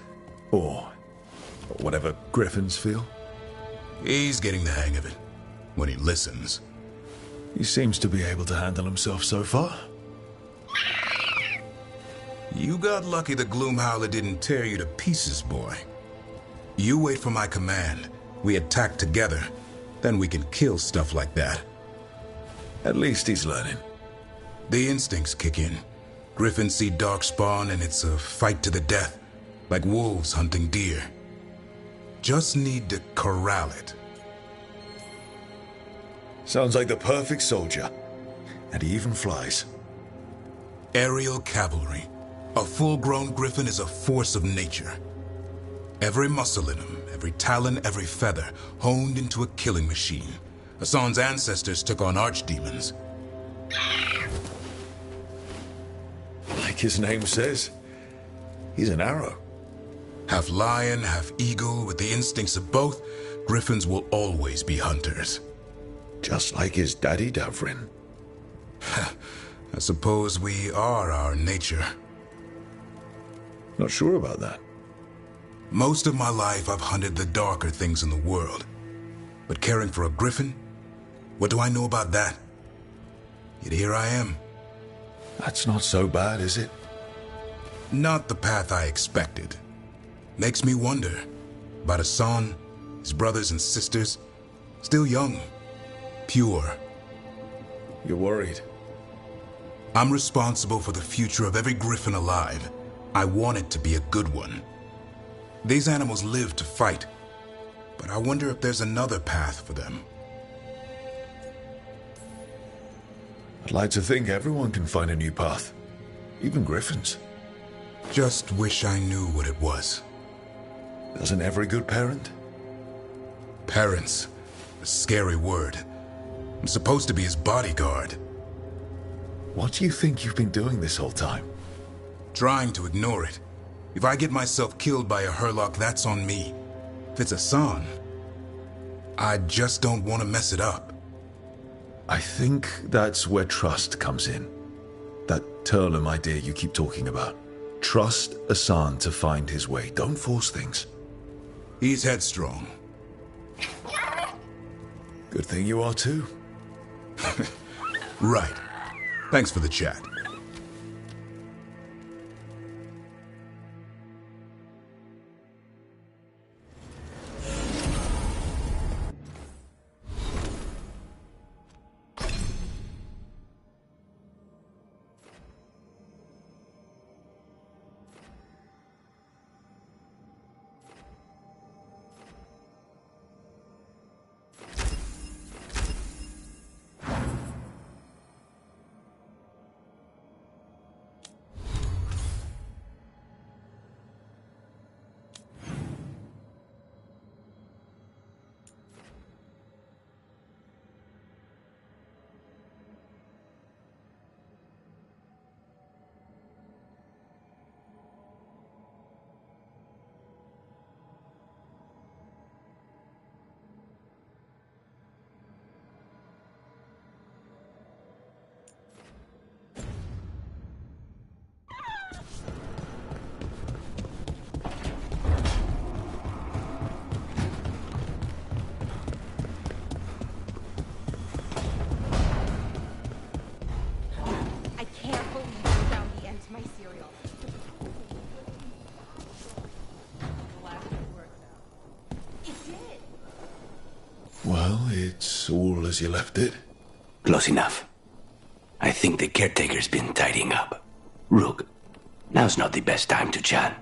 Or whatever griffins feel. He's getting the hang of it. When he listens. He seems to be able to handle himself so far. You got lucky the Gloomhowler didn't tear you to pieces, boy. You wait for my command. We attack together. Then we can kill stuff like that. At least he's learning. The instincts kick in. Griffins see darkspawn and it's a fight to the death. Like wolves hunting deer. Just need to corral it. Sounds like the perfect soldier. And he even flies. Aerial cavalry. A full-grown griffin is a force of nature. Every muscle in him, every talon, every feather, honed into a killing machine. Hassan's ancestors took on archdemons. Like his name says, he's an arrow. Half lion, half eagle, with the instincts of both, griffins will always be hunters. Just like his daddy, Davrin. I suppose we are our nature. Not sure about that. Most of my life I've hunted the darker things in the world. But caring for a griffin? What do I know about that? Yet here I am. That's not so bad, is it? Not the path I expected. Makes me wonder about Hassan, his brothers and sisters. Still young. Pure. You're worried? I'm responsible for the future of every griffin alive. I want it to be a good one. These animals live to fight, but I wonder if there's another path for them. I'd like to think everyone can find a new path. Even griffins. Just wish I knew what it was. Doesn't every good parent? Parents. A scary word. I'm supposed to be his bodyguard. What do you think you've been doing this whole time? Trying to ignore it. If I get myself killed by a Hurlock, that's on me. If it's Hassan, I just don't want to mess it up. I think that's where trust comes in. That Turlum idea you keep talking about. Trust Hassan to find his way. Don't force things. He's headstrong. Good thing you are too. Right. Thanks for the chat. Well, it's all as you left it. Close enough. I think the caretaker's been tidying up. Rook, now's not the best time to chat.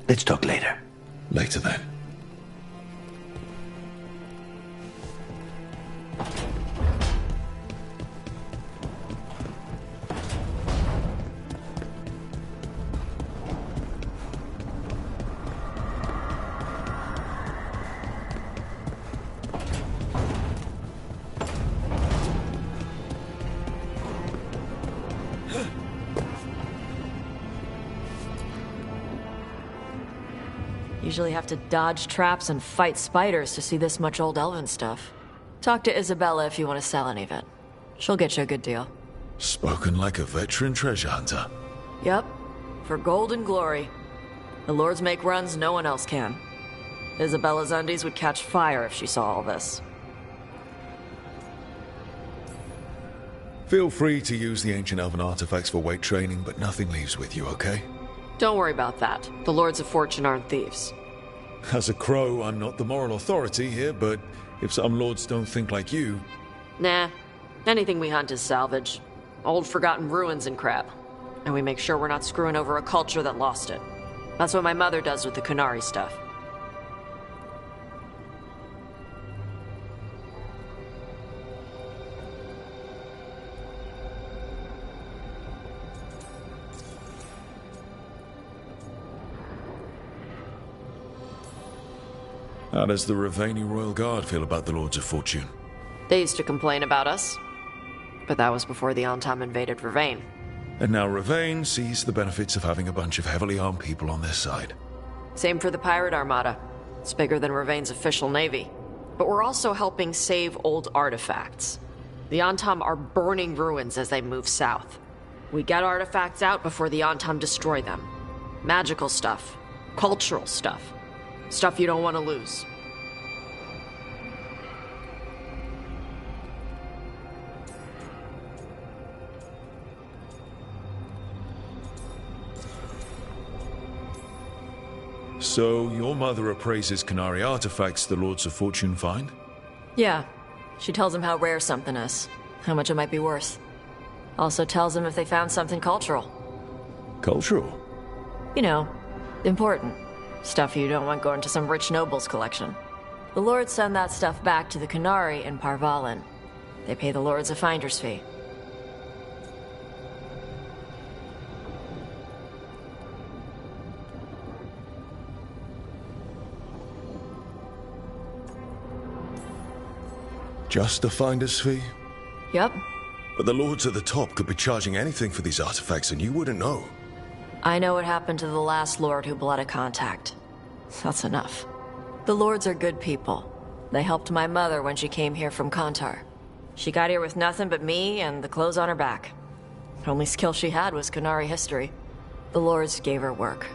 Let's talk later. Later then. Usually have to dodge traps and fight spiders to see this much old elven stuff. Talk to Isabella if you want to sell any of it. She'll get you a good deal. Spoken like a veteran treasure hunter. Yep. for gold and glory. The lords make runs no one else can. Isabella's undies would catch fire if she saw all this. Feel free to use the ancient elven artifacts for weight training, but nothing leaves with you, okay? Don't worry about that. The Lords of Fortune aren't thieves. As a crow, I'm not the moral authority here, but if some lords don't think like you... Nah. Anything we hunt is salvage. Old forgotten ruins and crap. And we make sure we're not screwing over a culture that lost it. That's what my mother does with the Kunari stuff. How does the Ravani Royal Guard feel about the Lords of Fortune? They used to complain about us. But that was before the Antam invaded Ravane. And now Ravane sees the benefits of having a bunch of heavily armed people on their side. Same for the Pirate Armada. It's bigger than Ravane's official navy. But we're also helping save old artifacts. The Antam are burning ruins as they move south. We get artifacts out before the Antam destroy them. Magical stuff. Cultural stuff. Stuff you don't want to lose. So, your mother appraises Kunari artifacts the Lords of Fortune find? Yeah. She tells them how rare something is. How much it might be worth. Also tells them if they found something cultural. Cultural? You know, important. Stuff you don't want going to some rich noble's collection. The lords send that stuff back to the Kunari in Parvalin. They pay the lords a finder's fee. Just a finder's fee? Yep. But the lords at the top could be charging anything for these artifacts and you wouldn't know. I know what happened to the last lord who bled a contact. That's enough. The lords are good people. They helped my mother when she came here from Kantar. She got here with nothing but me and the clothes on her back. The only skill she had was Kunari history. The lords gave her work.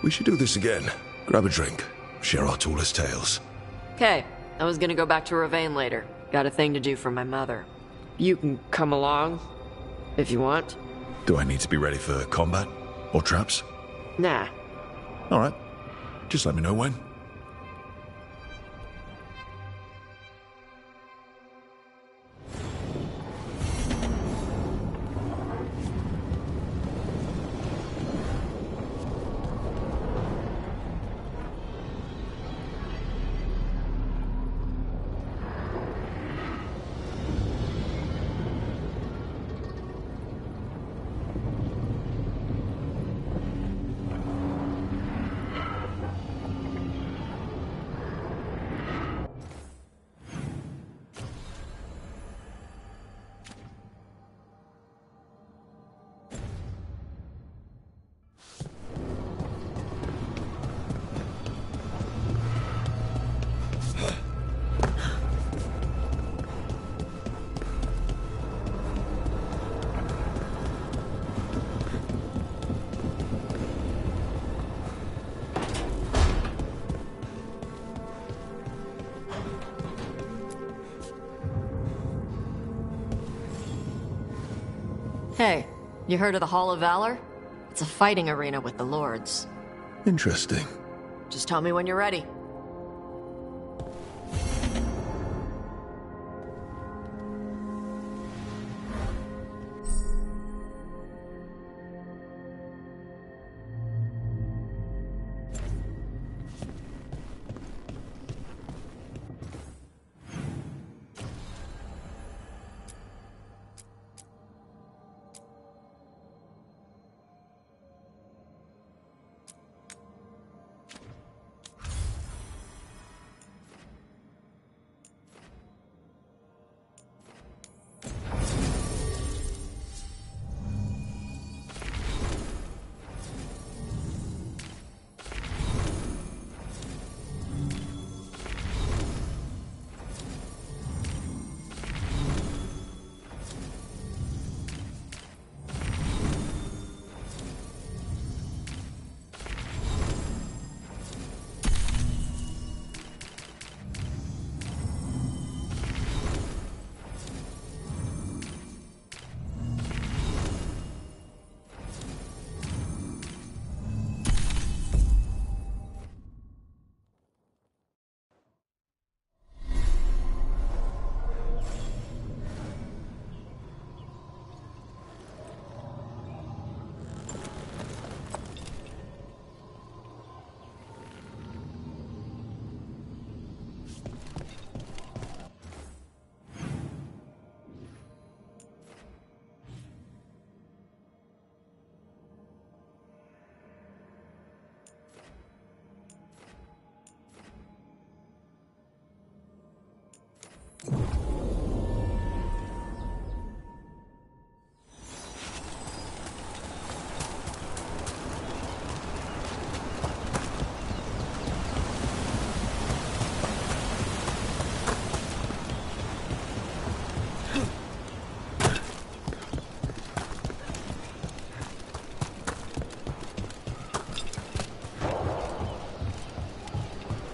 We should do this again. Grab a drink. Share our tallest tales. Okay, I was gonna go back to Ravane later. Got a thing to do for my mother. You can come along, if you want. Do I need to be ready for combat? Or traps? Nah. Alright. Just let me know when. Hey, you heard of the Hall of Valor? It's a fighting arena with the lords. Interesting. Just tell me when you're ready.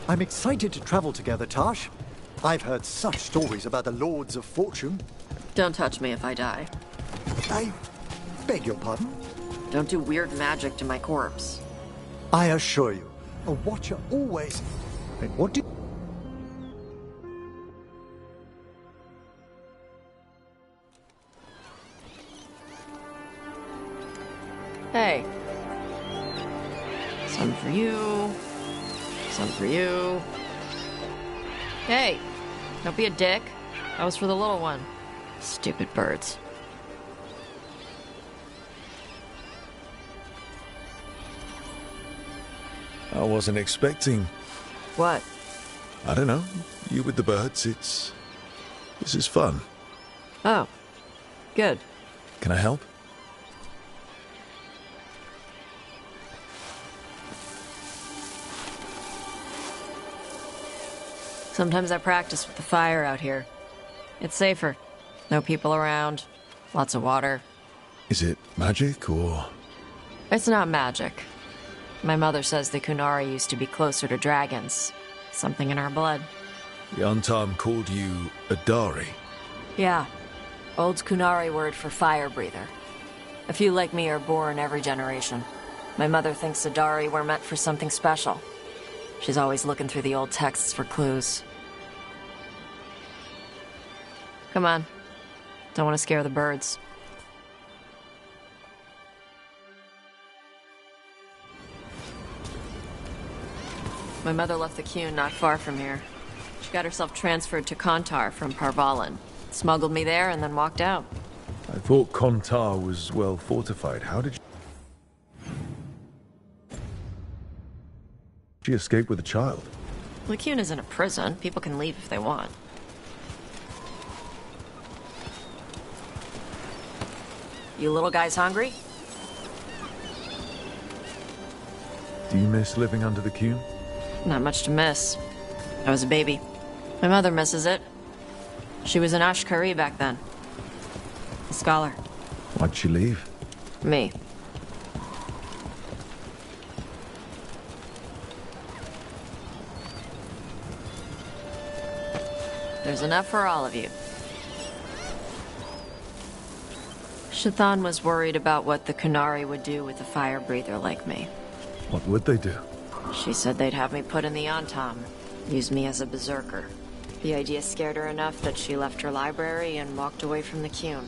I'm excited to travel together, Tash. I've heard such stories about the Lords of Fortune. Don't touch me if I die. I beg your pardon? Don't do weird magic to my corpse. I assure you, a watcher always... And what do... Hey. Some for you. Some for you. Hey, don't be a dick. That was for the little one. Stupid birds. I wasn't expecting... What? I don't know. You with the birds, this is fun. Oh. Good. Can I help? Sometimes I practice with the fire out here. It's safer. No people around. Lots of water. Is it magic, or...? It's not magic. My mother says the Kunari used to be closer to dragons. Something in our blood. The Antam called you a Dari. Yeah. Old Kunari word for fire breather. A few like me are born every generation. My mother thinks Adari were meant for something special. She's always looking through the old texts for clues. Come on. Don't want to scare the birds. My mother left the Qun not far from here. She got herself transferred to Kontar from Parvalan. Smuggled me there and then walked out. I thought Kontar was well fortified. How did she escape with a child? The Qun isn't a prison. People can leave if they want. You little guys hungry? Do you miss living under the Qun? Not much to miss. I was a baby. My mother misses it. She was an Ashkari back then. A scholar. Why'd she leave? Me. There's enough for all of you. Shathan was worried about what the Kunari would do with a fire breather like me. What would they do? She said they'd have me put in the Antam, use me as a berserker. The idea scared her enough that she left her library and walked away from the Qun.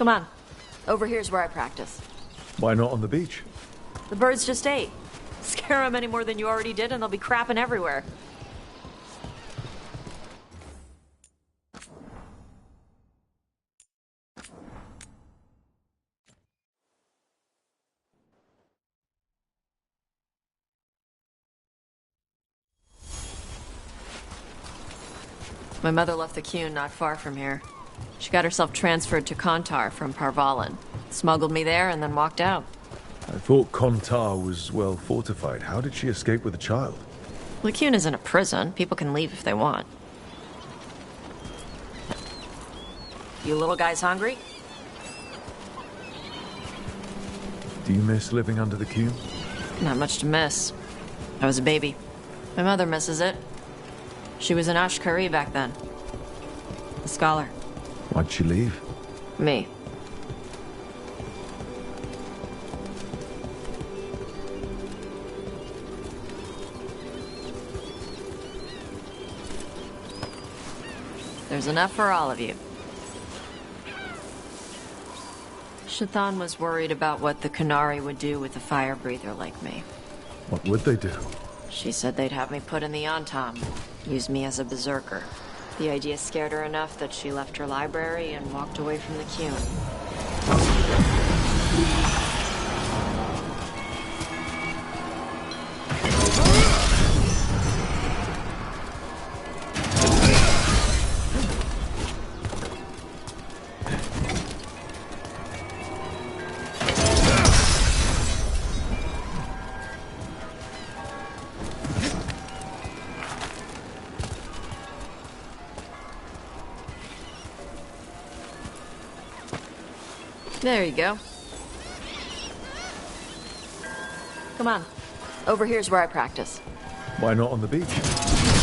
Come on. Over here's where I practice. Why not on the beach? The birds just ate. Scare them any more than you already did and they'll be crapping everywhere. My mother left the Qun not far from here. She got herself transferred to Kontar from Parvalan. Smuggled me there and then walked out. I thought Kontar was well fortified. How did she escape with a child? The Qun isn't a prison. People can leave if they want. You little guys hungry? Do you miss living under the Qun? Not much to miss. I was a baby. My mother misses it. She was an Ashkari back then. A scholar. Why'd she leave? Me. There's enough for all of you. Shathan was worried about what the Qunari would do with a fire breather like me. What would they do? She said they'd have me put in the Antam, use me as a berserker. The idea scared her enough that she left her library and walked away from the Qun. There you go. Come on. Over here's where I practice. Why not on the beach?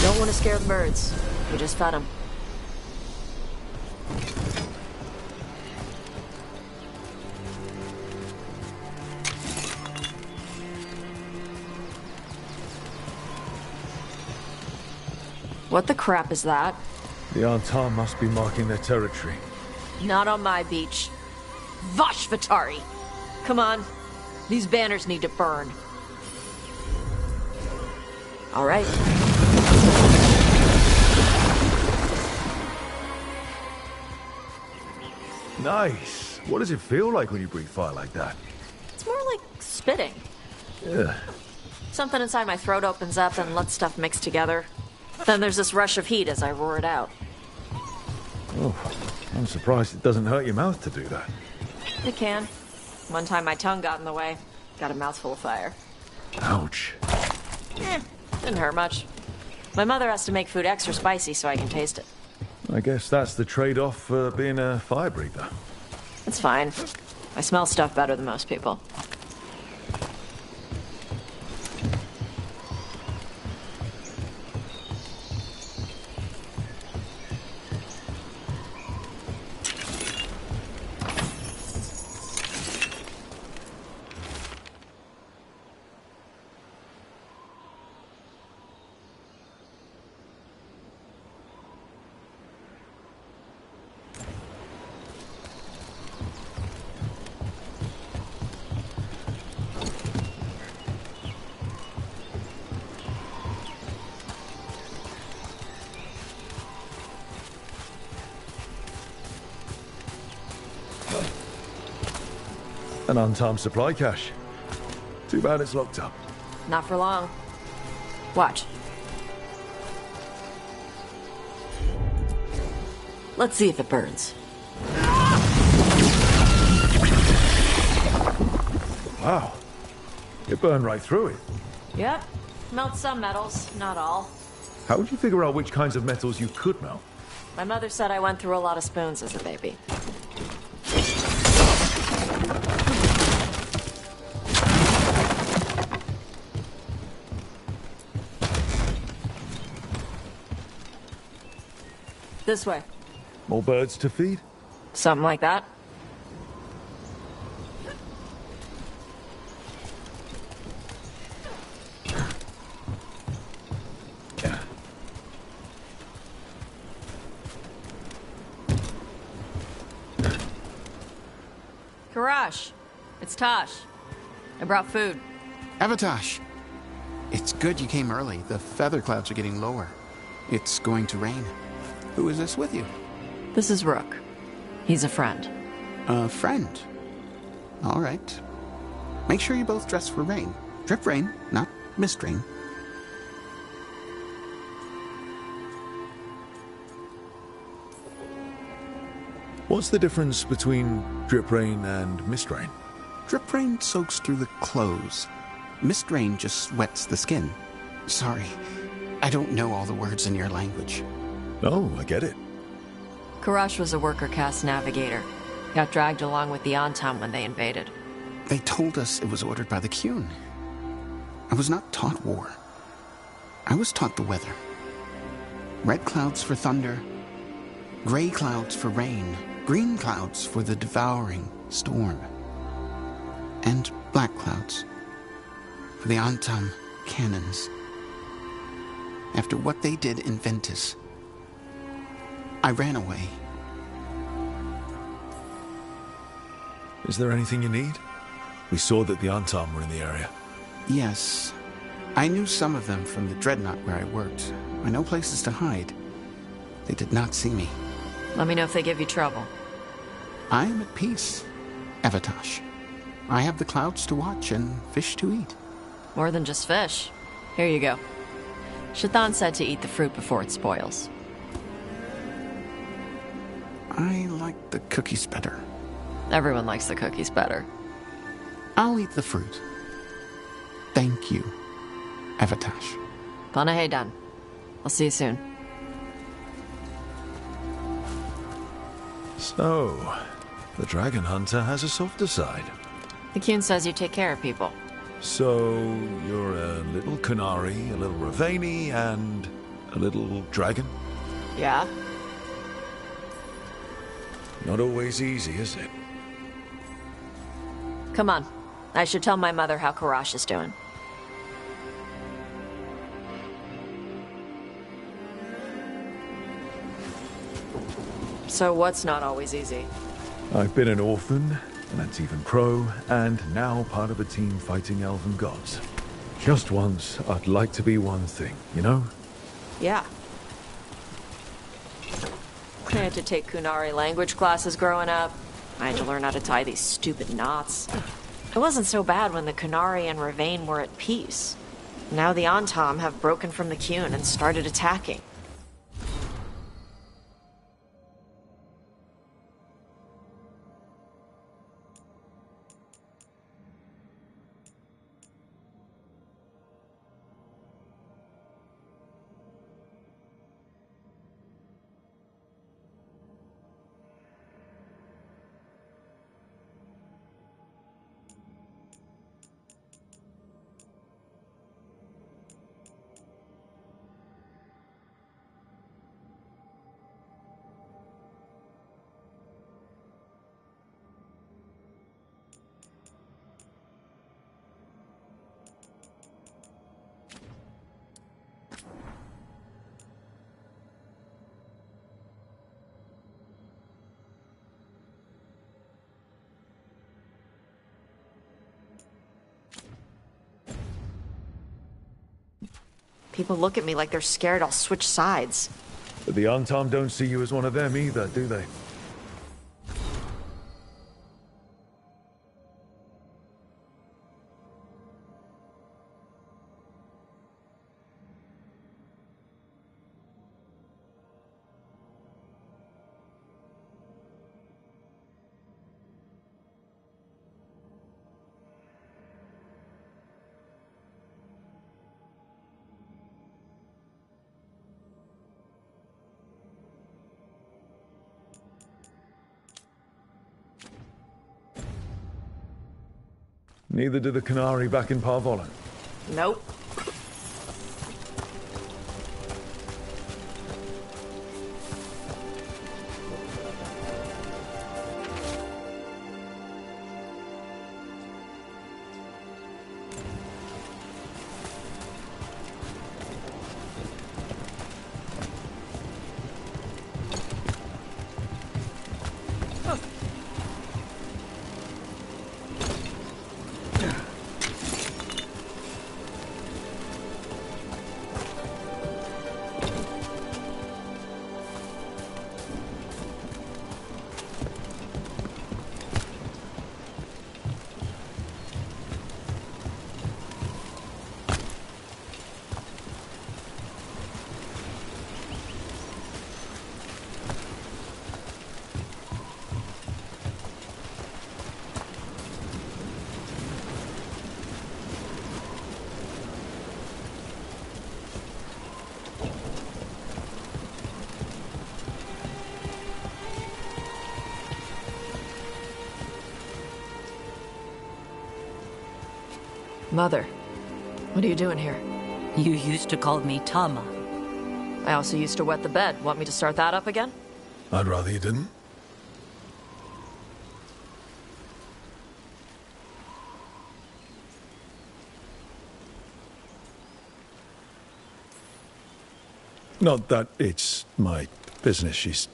Don't want to scare the birds. We just fed them. What the crap is that? The Antar must be marking their territory. Not on my beach. Vash Vatari! Come on. These banners need to burn. All right. Nice. What does it feel like when you breathe fire like that? It's more like spitting. Yeah. Something inside my throat opens up and lets stuff mix together. Then there's this rush of heat as I roar it out. Oh, I'm surprised it doesn't hurt your mouth to do that. It can. One time my tongue got in the way. Got a mouthful of fire. Ouch. Didn't hurt much. My mother has to make food extra spicy so I can taste it. I guess that's the trade-off for being a fire breather. It's fine. I smell stuff better than most people. An untimed supply cache. Too bad it's locked up. Not for long. Watch. Let's see if it burns. Wow. It burned right through it. Yep. Melts some metals, not all. How would you figure out which kinds of metals you could melt? My mother said I went through a lot of spoons as a baby. This way. More birds to feed? Something like that. Karash, it's Tosh. I brought food. Avatosh! It's good you came early. The feather clouds are getting lower. It's going to rain. Who is this with you? This is Rook. He's a friend. A friend? All right. Make sure you both dress for rain. Drip rain, not mist rain. What's the difference between drip rain and mist rain? Drip rain soaks through the clothes. Mist rain just wets the skin. Sorry, I don't know all the words in your language. Oh, I get it. Karash was a worker caste navigator. Got dragged along with the Antam when they invaded. They told us it was ordered by the Qun. I was not taught war. I was taught the weather. Red clouds for thunder, gray clouds for rain, green clouds for the devouring storm, and black clouds for the Antam cannons. After what they did in Ventus, I ran away. Is there anything you need? We saw that the Antam were in the area. Yes. I knew some of them from the dreadnought where I worked. I know places to hide. They did not see me. Let me know if they give you trouble. I am at peace, Avatosh. I have the clouds to watch and fish to eat. More than just fish. Here you go. Shathan said to eat the fruit before it spoils. I like the cookies better. Everyone likes the cookies better. I'll eat the fruit. Thank you, Avatosh. Panaheydan. I'll see you soon. So, the Dragon Hunter has a softer side. The Qun says you take care of people. So, you're a little Qunari, a little Ravani, and a little dragon? Yeah? Not always easy, is it? Come on. I should tell my mother how Karash is doing. So what's not always easy? I've been an orphan, an Antivan Crow, and now part of a team fighting elven gods. Just once, I'd like to be one thing, you know? Yeah. I had to take Qunari language classes growing up. I had to learn how to tie these stupid knots. It wasn't so bad when the Qunari and Ravane were at peace. Now the Antam have broken from the Qun and started attacking. People look at me like they're scared I'll switch sides. But the Antam don't see you as one of them either, do they? Neither do the Qunari back in Parvolan. Nope. Mother, what are you doing here? You used to call me Tama. I also used to wet the bed. Want me to start that up again? I'd rather you didn't. Not that it's my business. She's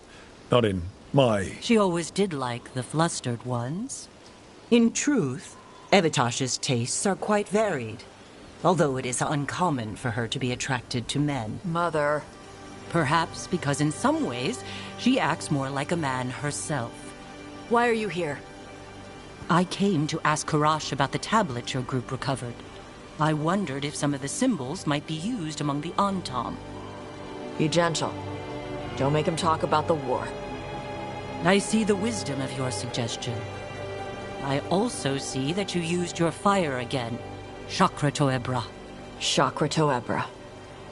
not in my... She always did like the flustered ones. In truth, Evitash's tastes are quite varied, although it is uncommon for her to be attracted to men. Mother. Perhaps because in some ways, she acts more like a man herself. Why are you here? I came to ask Karash about the tablet your group recovered. I wondered if some of the symbols might be used among the Antam. Be gentle. Don't make him talk about the war. I see the wisdom of your suggestion. I also see that you used your fire again. Chakra Toebra. Chakra Toebra.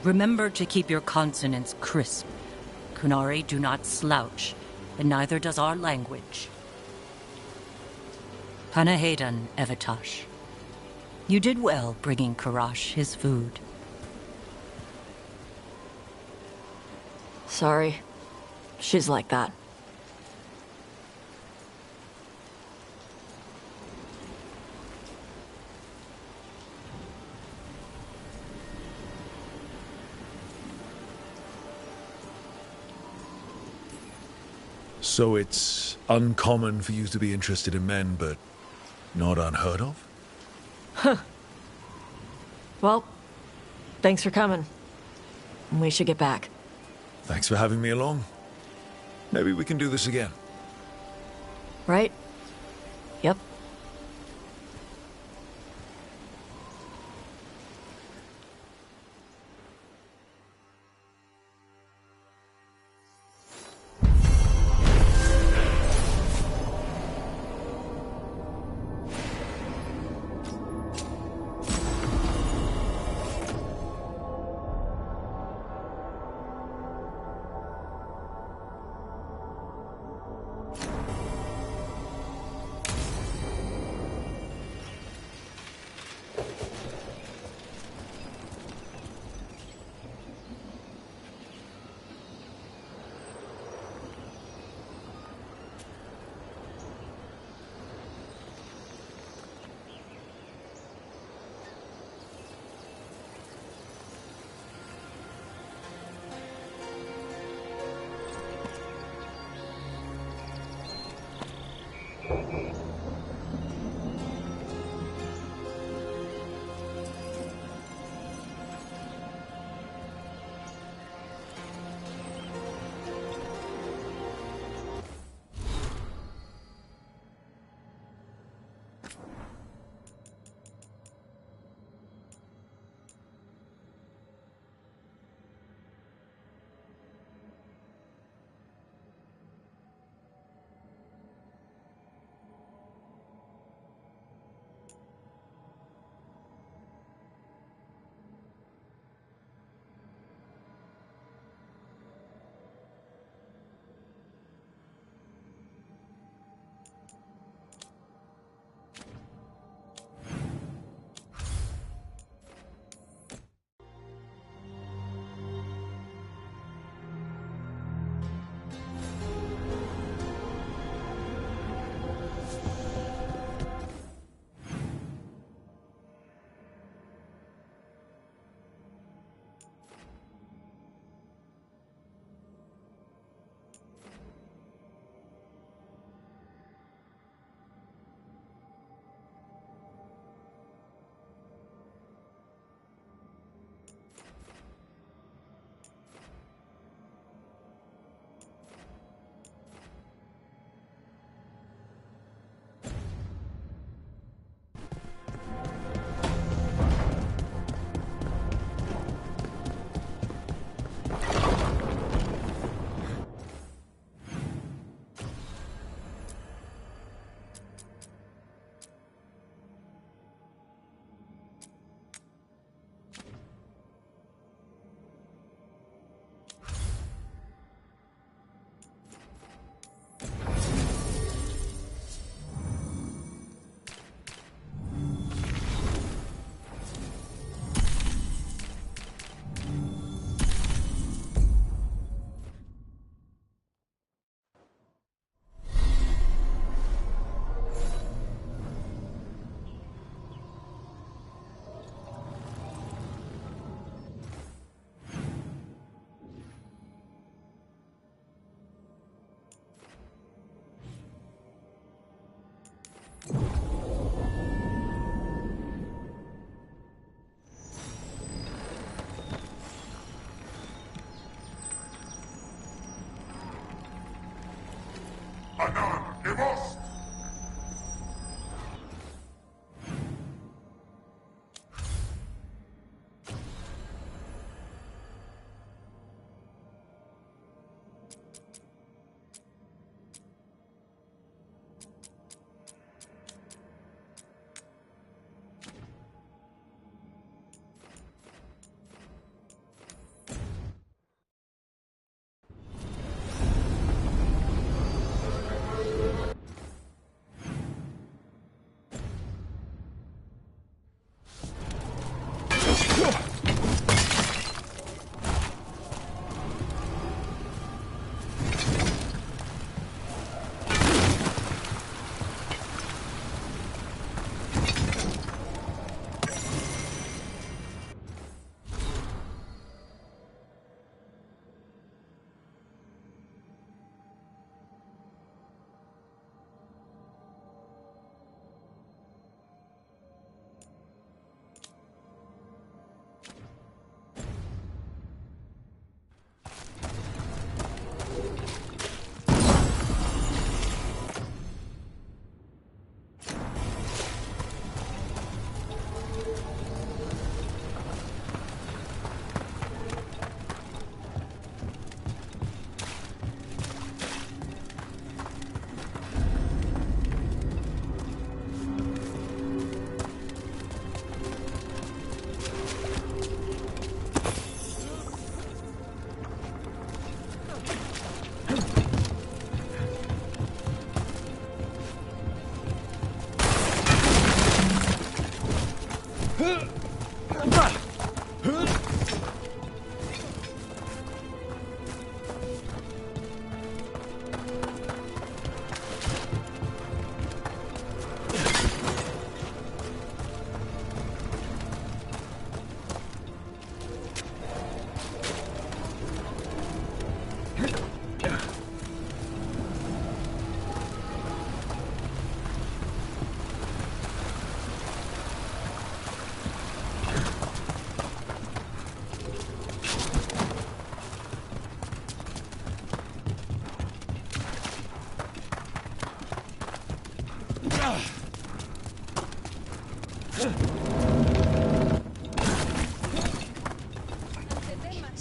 Remember to keep your consonants crisp. Kunari do not slouch, and neither does our language. Panahedan, Evitash. You did well bringing Karash his food. Sorry. She's like that. So it's uncommon for you to be interested in men, but not unheard of? Huh. Well, thanks for coming. We should get back. Thanks for having me along. Maybe we can do this again. Right? Yep.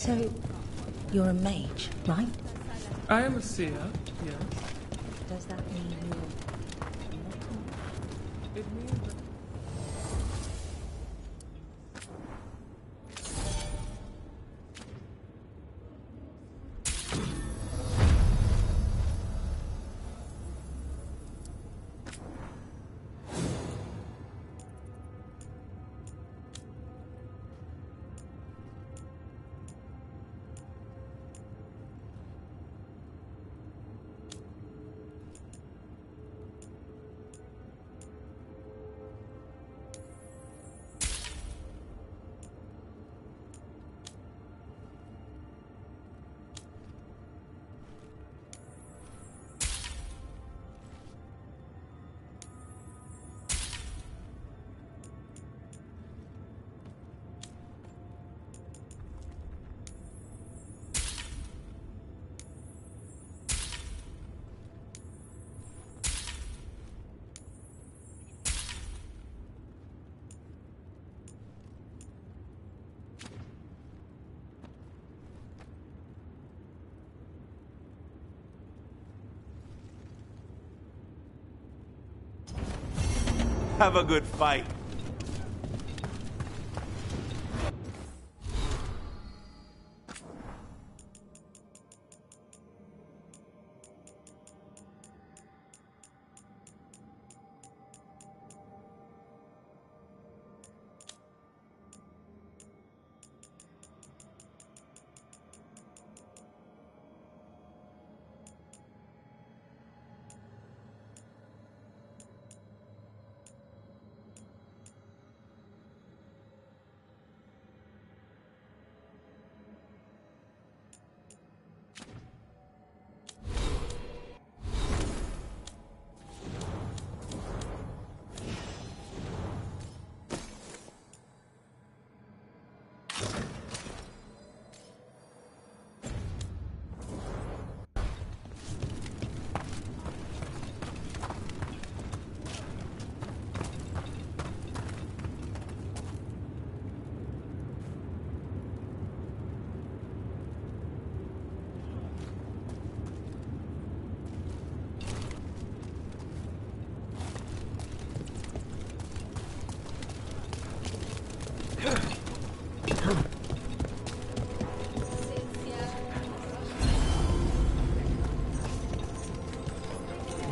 So, you're a mage, right? I am a seer, yes. Does that mean you're immortal? It means that... Have a good fight.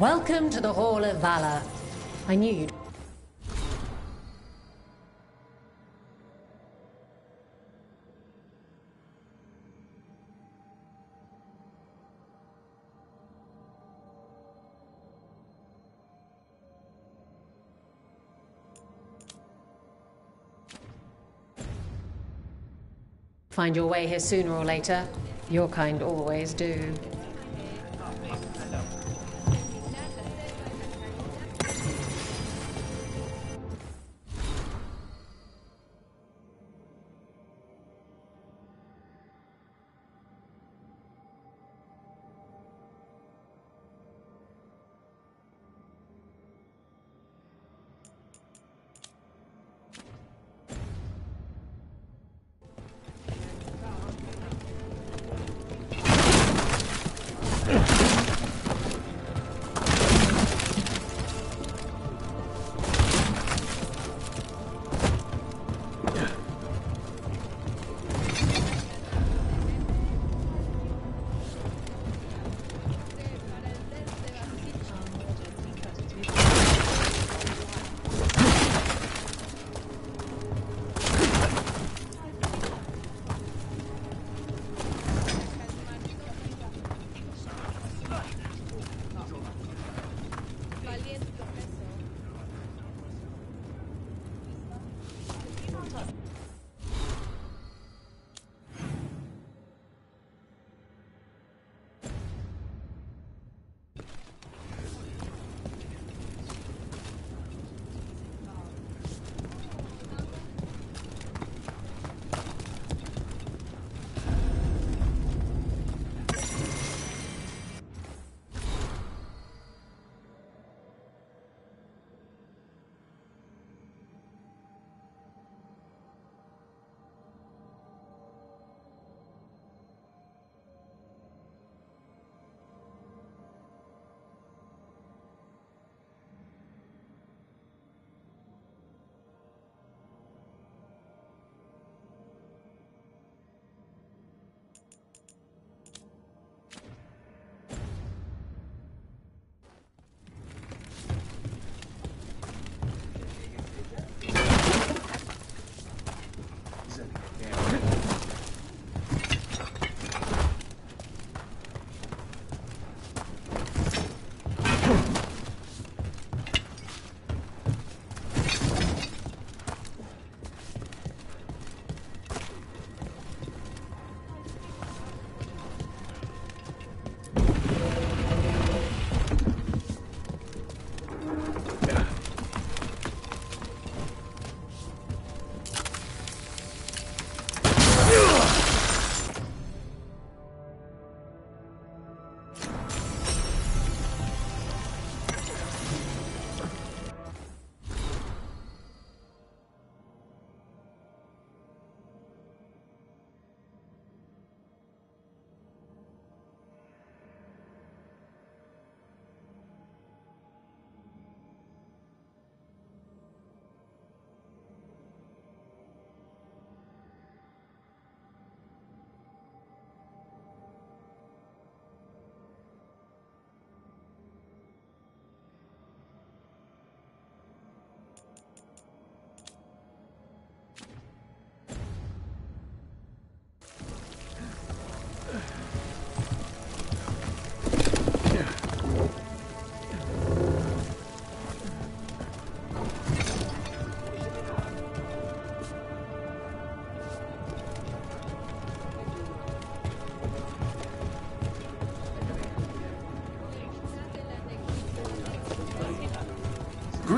Welcome to the Hall of Valor. I knew you'd... find your way here sooner or later. Your kind always do.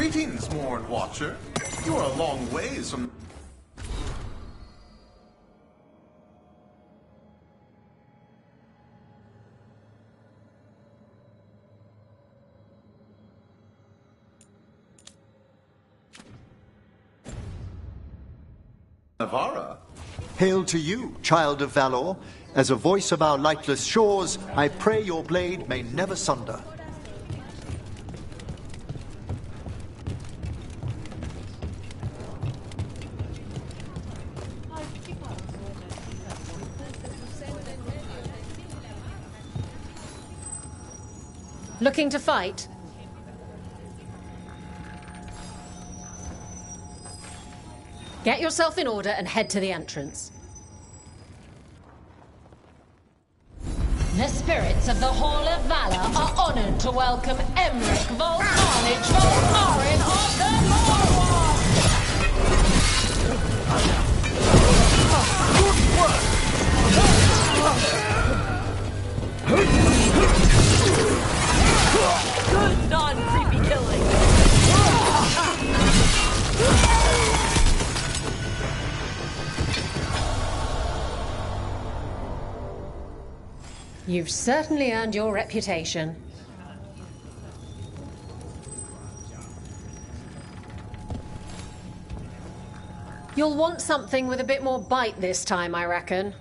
Greetings, Morn Watcher. You are a long ways from... Navara. Hail to you, child of Valor. As a voice of our lightless shores, I pray your blade may never sunder. Looking to fight? Get yourself in order and head to the entrance. The spirits of the Hall of Valor are honored to welcome Emmerich Volcarnage Volcarin of the Lorewalk! Good non-creepy killing! You've certainly earned your reputation. You'll want something with a bit more bite this time, I reckon.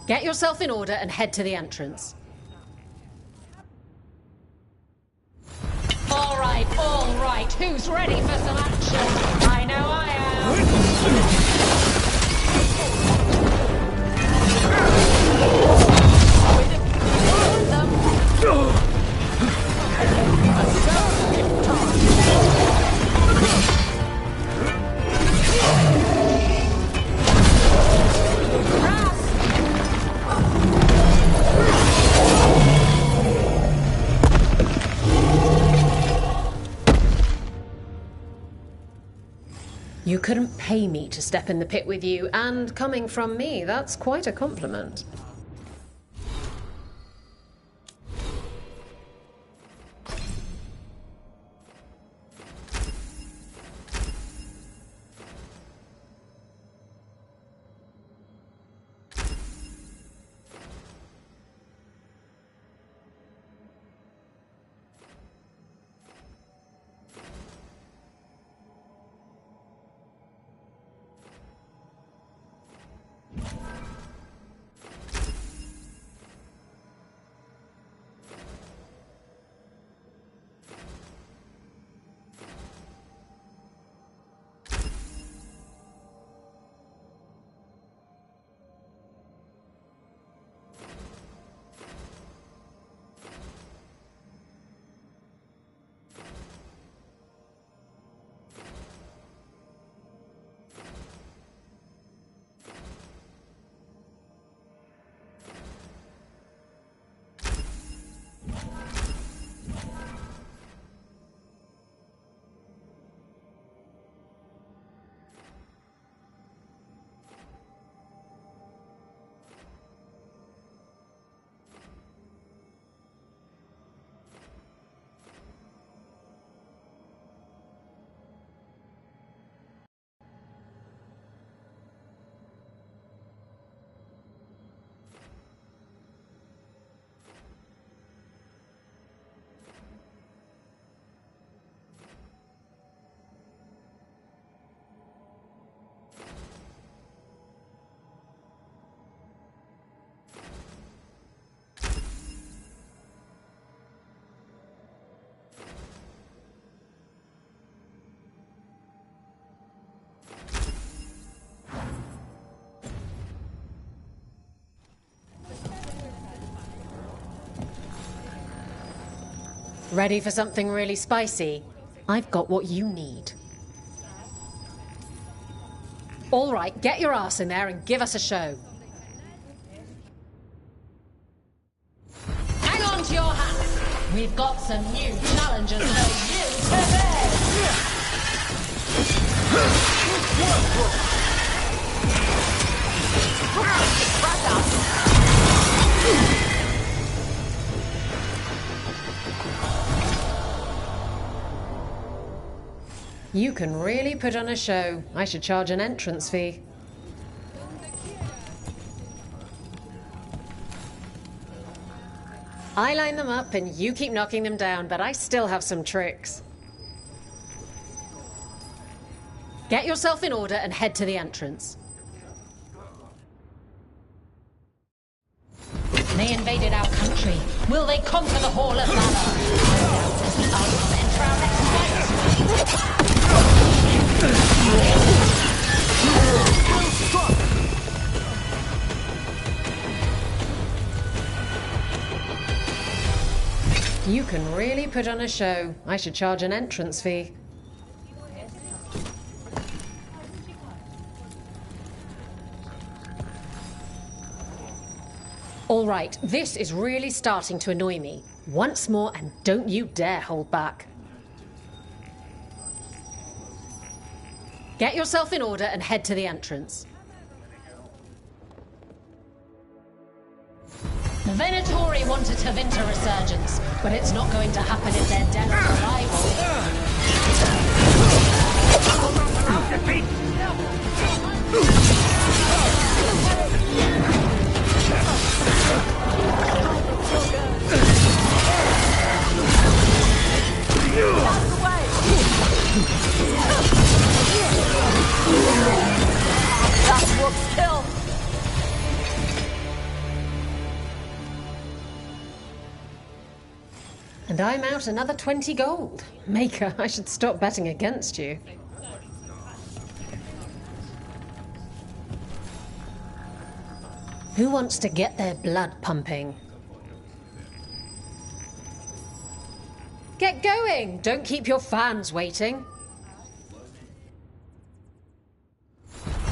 Get yourself in order and head to the entrance. All right, who's ready for some action? I know I am! You couldn't pay me to step in the pit with you, and coming from me, that's quite a compliment. Ready for something really spicy? I've got what you need. All right, get your ass in there and give us a show. Hang on to your hats! We've got some new challenges for you today! You can really put on a show. I should charge an entrance fee. I line them up and you keep knocking them down, but I still have some tricks. Get yourself in order and head to the entrance. They invaded our country. Will they conquer the Hall of Valor? As the Armor enter our next fight. You can really put on a show. I should charge an entrance fee. All right, this is really starting to annoy me. Once more, and don't you dare hold back. Get yourself in order and head to the entrance. The Venatori wanted to Tevinter resurgence, but it's not going to happen if they're dead on And I'm out another 20 gold. Maker, I should stop betting against you. Who wants to get their blood pumping? Get going! Don't keep your fans waiting.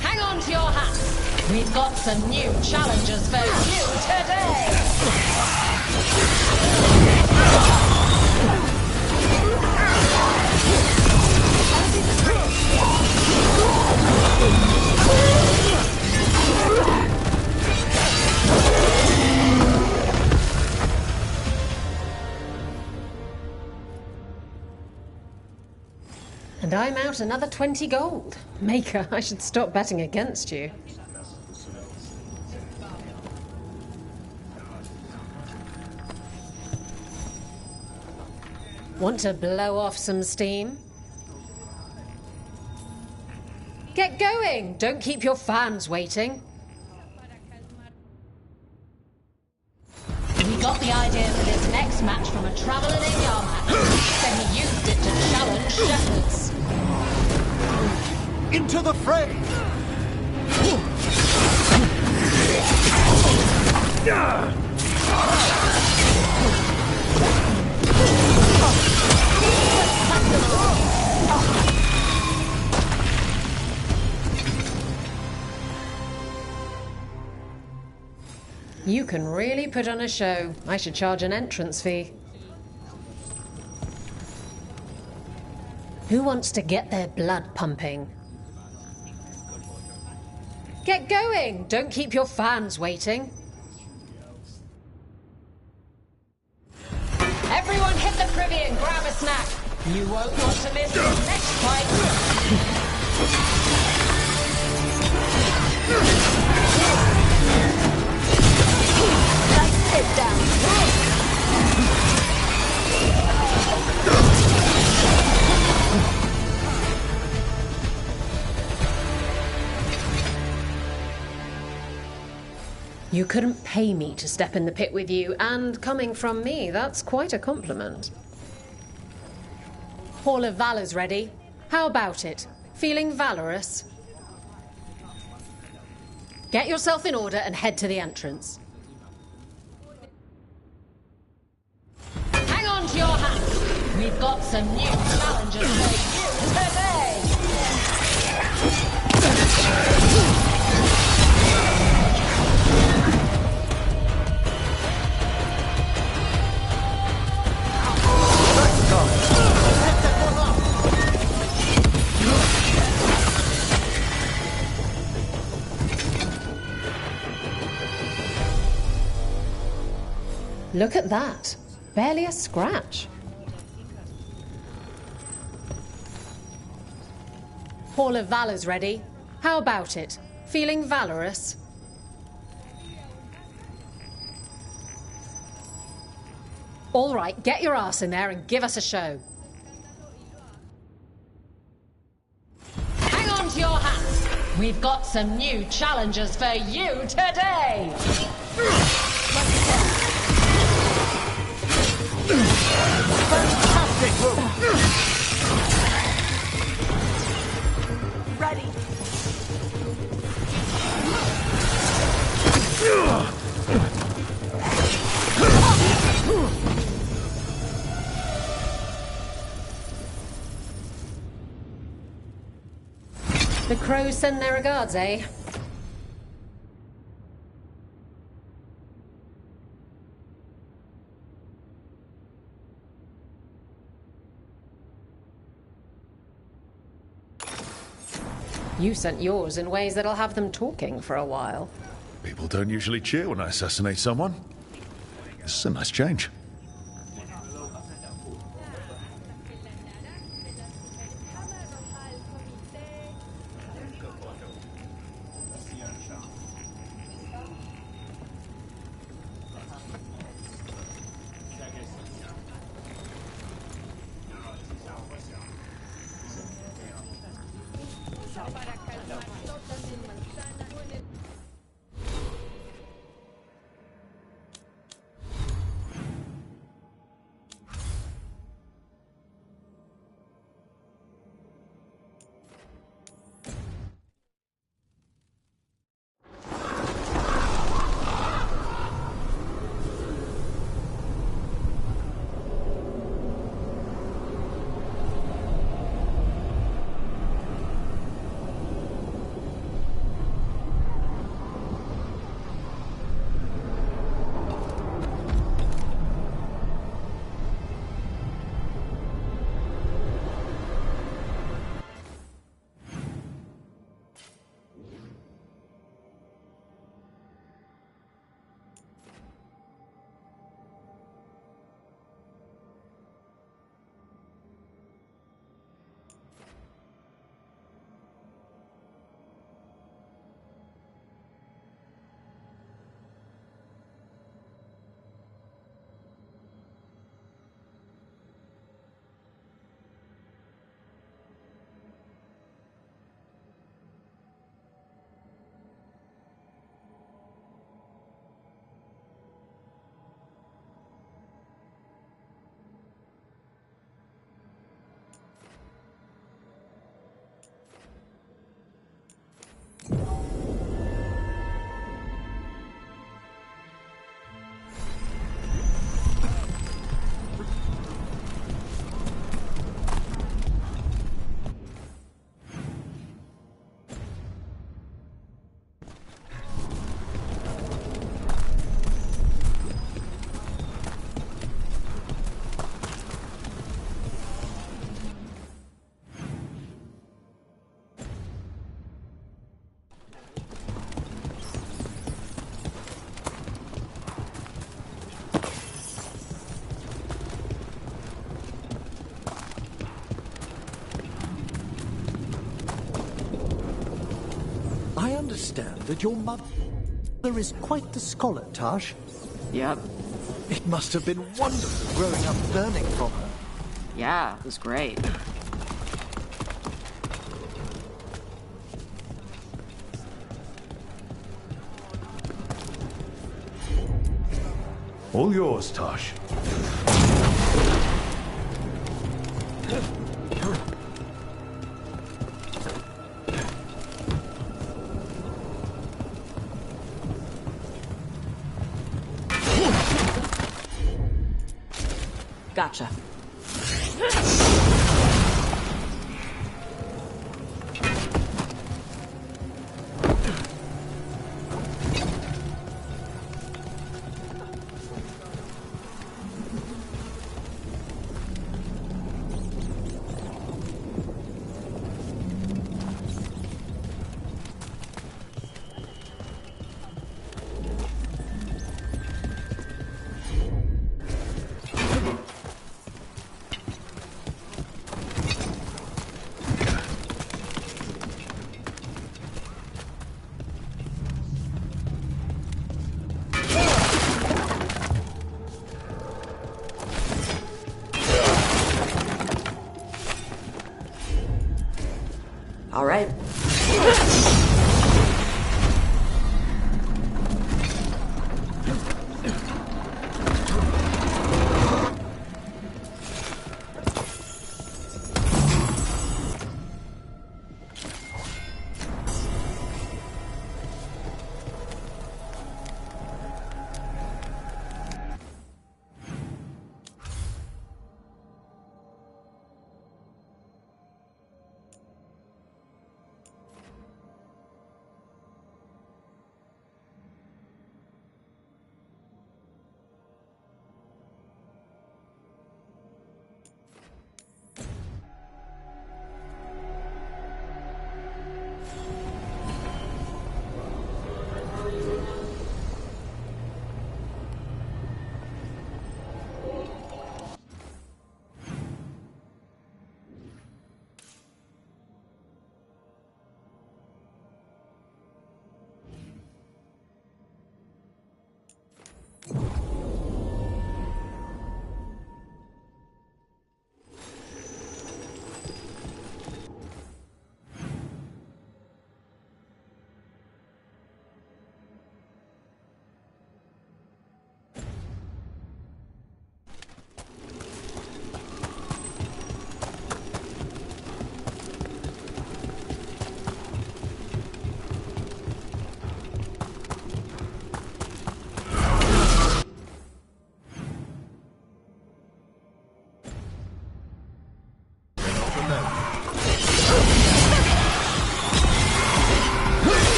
Hang on to your hats. We've got some new challengers for you today. And I'm out another 20 gold. Maker, I should stop betting against you. Want to blow off some steam? Get going! Don't keep your fans waiting. We got the idea for this next match from a traveller named Yarmak. Then he used it to challenge shepherds. Into the fray! You can really put on a show. I should charge an entrance fee. Who wants to get their blood pumping? Get going! Don't keep your fans waiting. Everyone hit the privy and grab a snack. You won't want to miss this next fight. Sit down. You couldn't pay me to step in the pit with you, and coming from me, that's quite a compliment. Hall of Valor's ready. How about it? Feeling valorous? Get yourself in order and head to the entrance. Hang on to your hats. We've got some new challengers for you today. Look at that. Barely a scratch. Hall of Valor's ready. How about it? Feeling valorous? All right, get your ass in there and give us a show. Hang on to your hats. We've got some new challenges for you today. Fantastic move! Ready. The crows send their regards, eh? You sent yours in ways that'll have them talking for a while. People don't usually cheer when I assassinate someone. This is a nice change. I understand that your mother is quite the scholar, Tash. Yep. It must have been wonderful growing up learning from her. Yeah, it was great. All yours, Tosh. Gotcha. All right.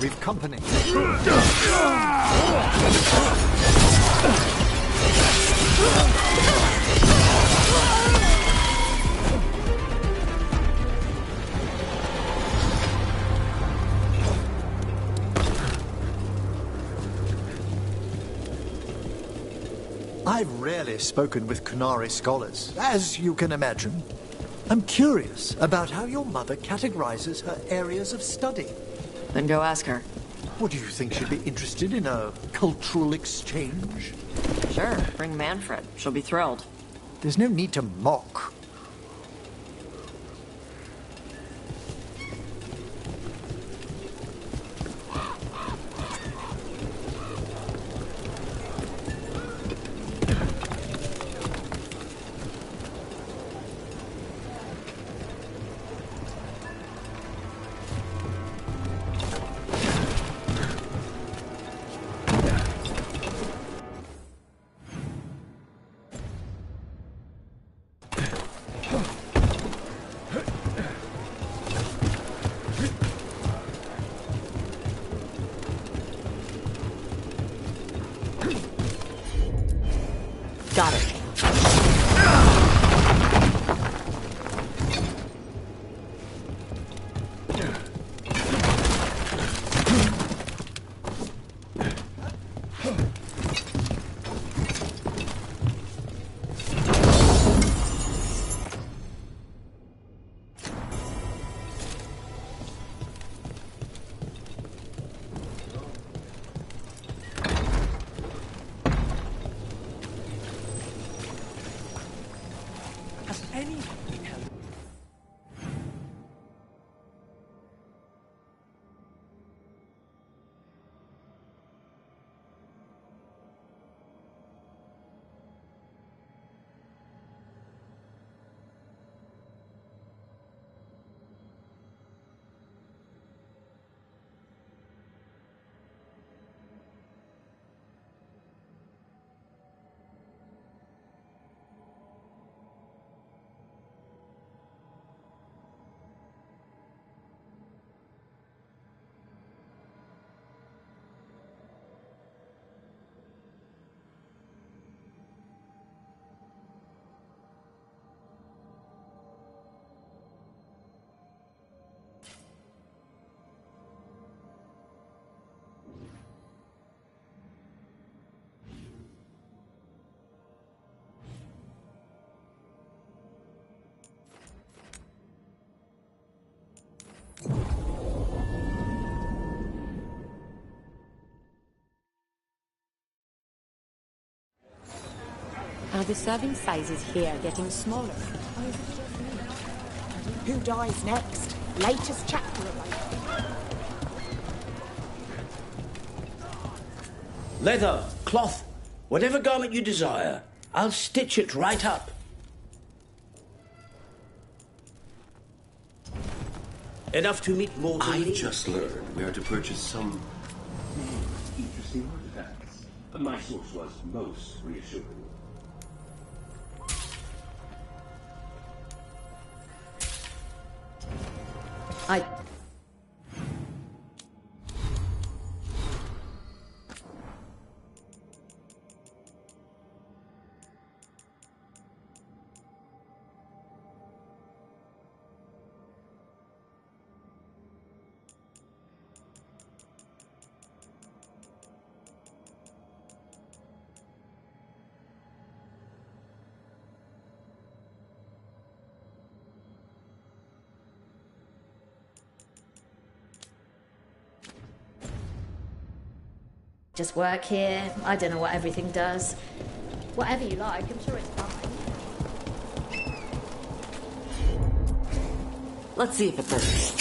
We've company. I've rarely spoken with Qunari scholars, as you can imagine. I'm curious about how your mother categorizes her areas of study. Then go ask her. What, do you think she'd be interested in a cultural exchange? Sure, bring Manfred. She'll be thrilled. There's no need to mock. Got it. the serving sizes here getting smaller? Or is it just me? Who dies next? Latest chapter of Leather, cloth, whatever garment you desire. I'll stitch it right up. Enough to meet mortal I've needs. just learned where to purchase some interesting artifacts. My source was most reassuring. Just work here. I don't know what everything does. Whatever you like, I'm sure it's fine. Let's see if it burns.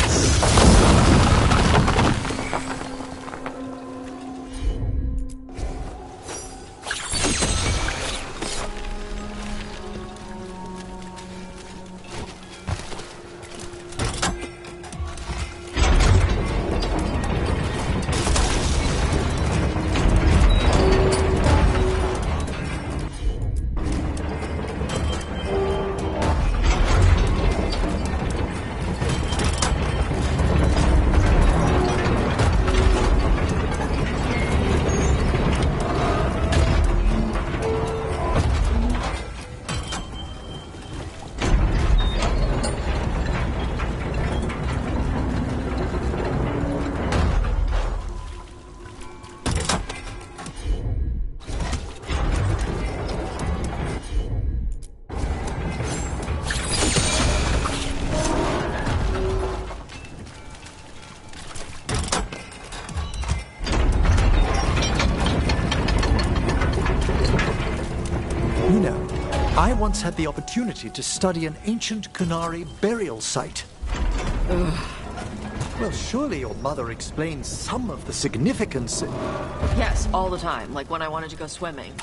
I once had the opportunity to study an ancient Kunari burial site. Well, surely your mother explains some of the significance. Yes, all the time, like when I wanted to go swimming.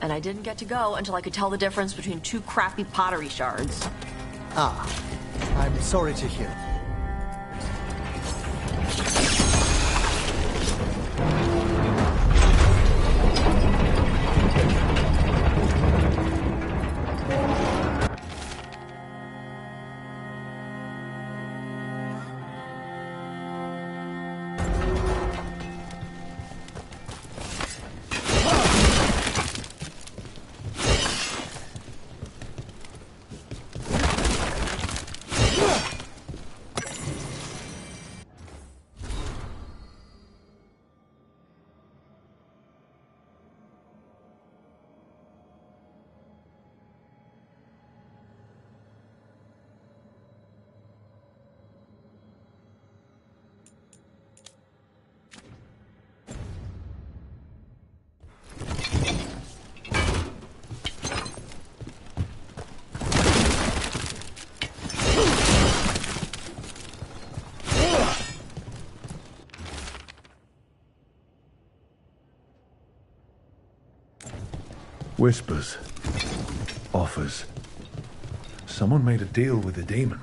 And I didn't get to go until I could tell the difference between two crappy pottery shards. Ah, I'm sorry to hear. Whispers. Offers. Someone made a deal with the demon.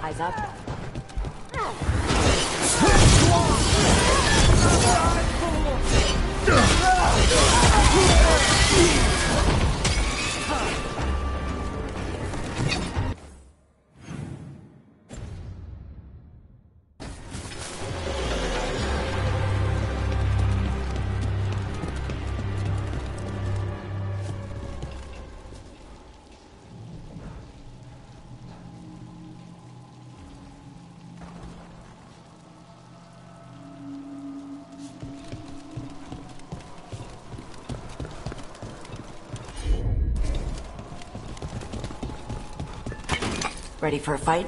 Eyes up. Ready for a fight?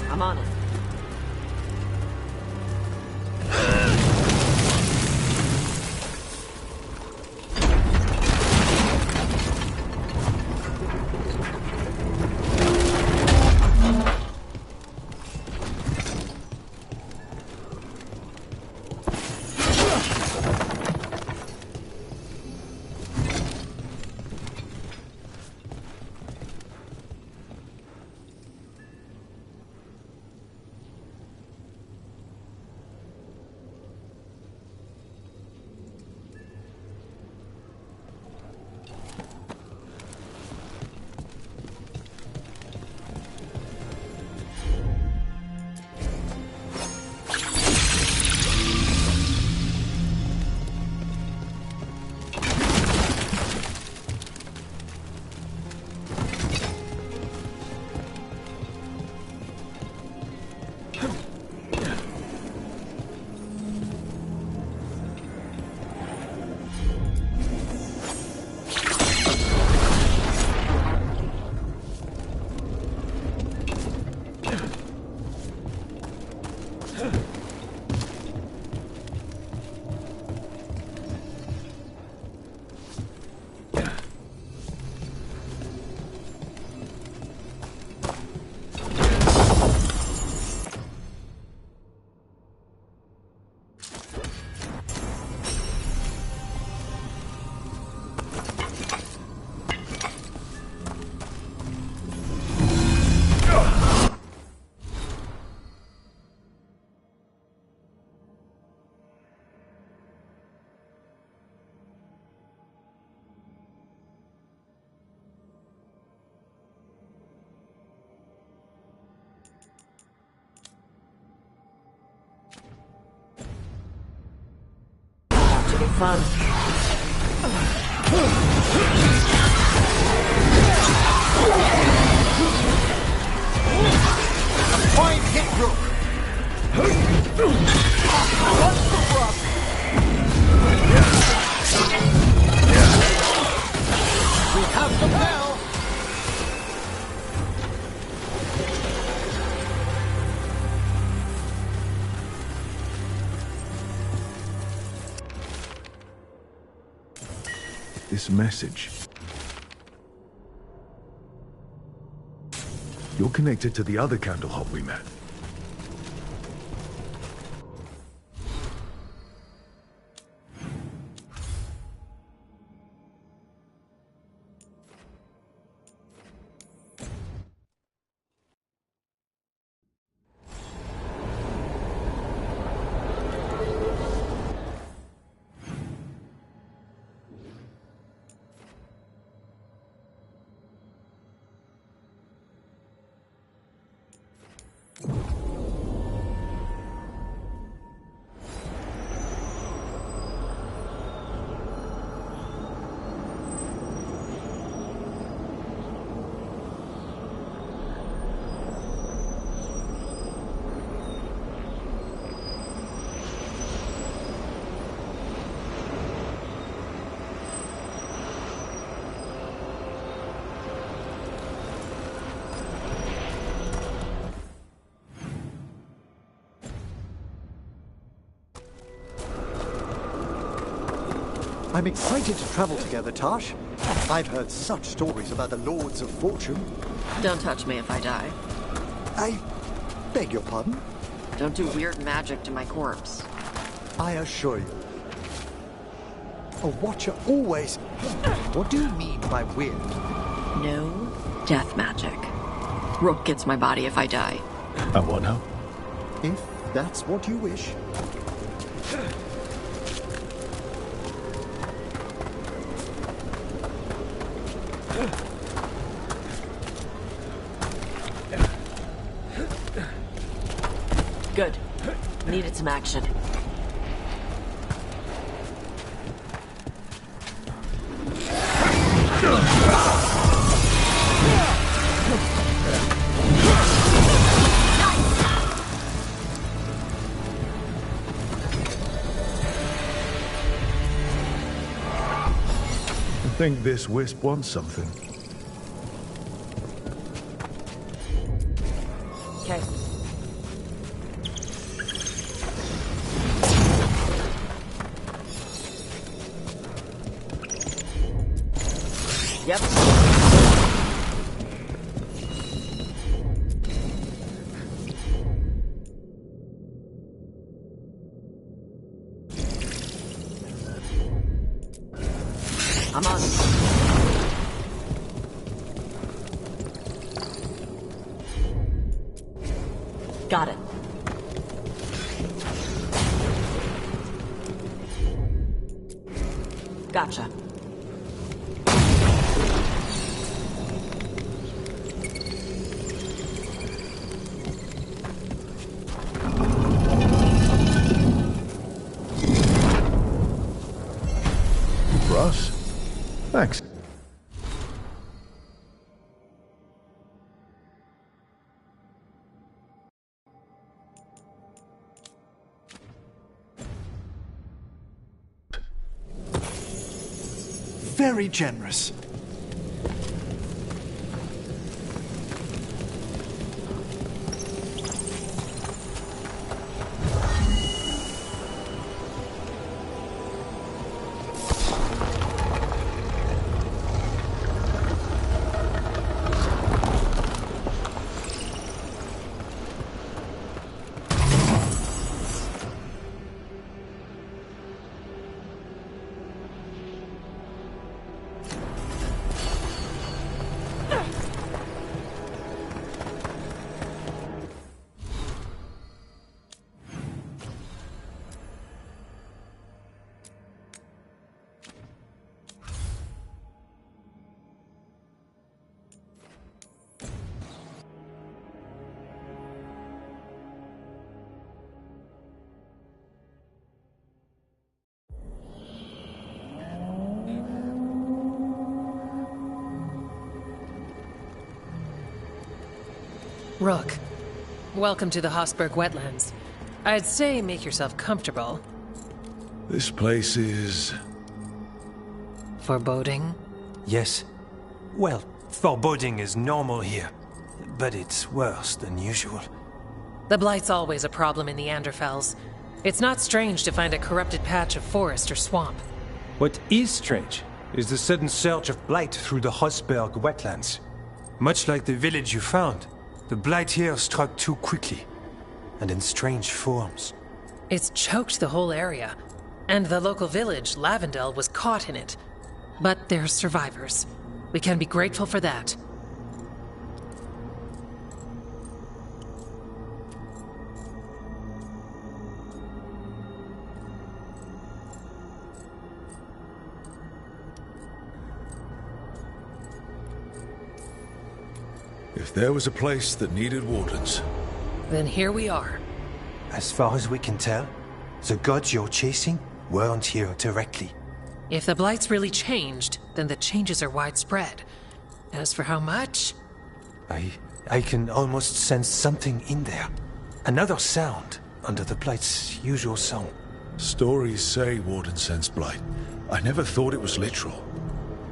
I'm on it. Fun. Fine hit, Rook. We have them now. This message. You're connected to the other Candlehop we met. I'm excited to travel together, Tash. I've heard such stories about the Lords of Fortune. Don't touch me if I die. I beg your pardon? Don't do weird magic to my corpse. I assure you. A watcher always... What do you mean by weird? No death magic. Rook gets my body if I die. And what now? If that's what you wish. Good. Needed some action. I think this wisp wants something. Okay. Yep. I'm on. Got it. Gotcha. Russ? Thanks. Very generous. Rook, welcome to the Hosberg wetlands. I'd say make yourself comfortable. This place is... foreboding? Yes. Well, foreboding is normal here, but it's worse than usual. The Blight's always a problem in the Anderfels. It's not strange to find a corrupted patch of forest or swamp. What is strange is the sudden surge of blight through the Hosberg wetlands. Much like the village you found, the blight here struck too quickly, and in strange forms. It's choked the whole area, and the local village, Lavendel, was caught in it. But they're survivors. We can be grateful for that. If there was a place that needed wardens... Then here we are. As far as we can tell, the gods you're chasing weren't here directly. If the Blight's really changed, then the changes are widespread. As for how much... I can almost sense something in there. Another sound under the Blight's usual song. Stories say wardens sense blight. I never thought it was literal.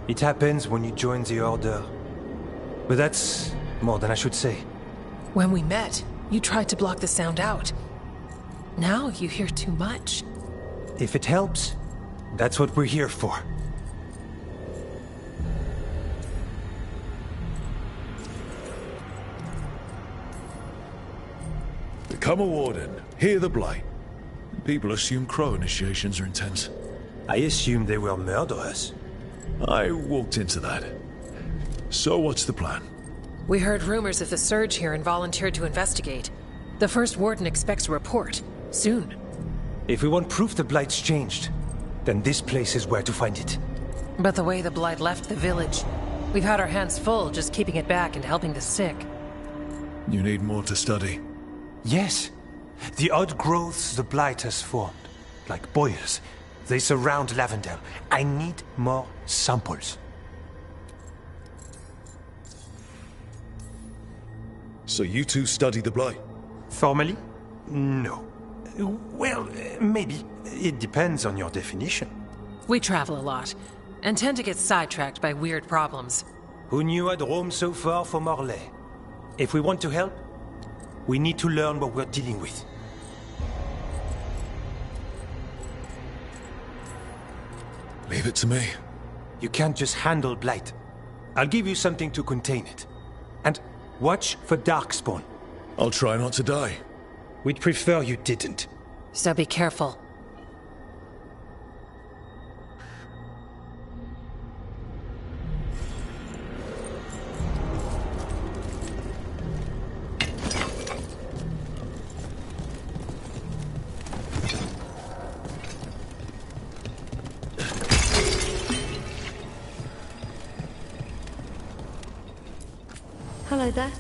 It happens when you join the Order. But that's more than I should say. When we met, you tried to block the sound out. Now you hear too much. If it helps, that's what we're here for. The Become a warden, hear the blight. People assume crow initiations are intense. I assumed they were murderers. I walked into that. So what's the plan? We heard rumors of the surge here and volunteered to investigate. The first warden expects a report. Soon. If we want proof the Blight's changed, then this place is where to find it. But the way the Blight left the village, we've had our hands full just keeping it back and helping the sick. You need more to study. Yes. The odd growths the Blight has formed, like boils, they surround Lavendel. I need more samples. So you two study the blight? Formally? No. Well, maybe. It depends on your definition. We travel a lot, and tend to get sidetracked by weird problems. Who knew I'd roam so far for Morlaix? If we want to help, we need to learn what we're dealing with. Leave it to me. You can't just handle Blight. I'll give you something to contain it. And watch for Darkspawn. I'll try not to die. We'd prefer you didn't. So be careful. Hello there.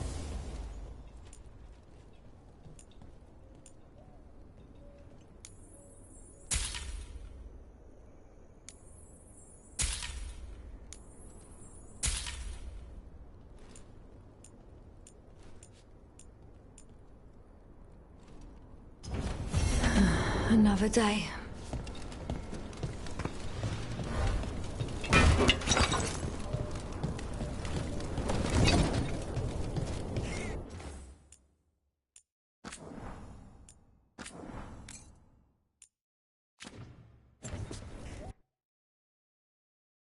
Another day.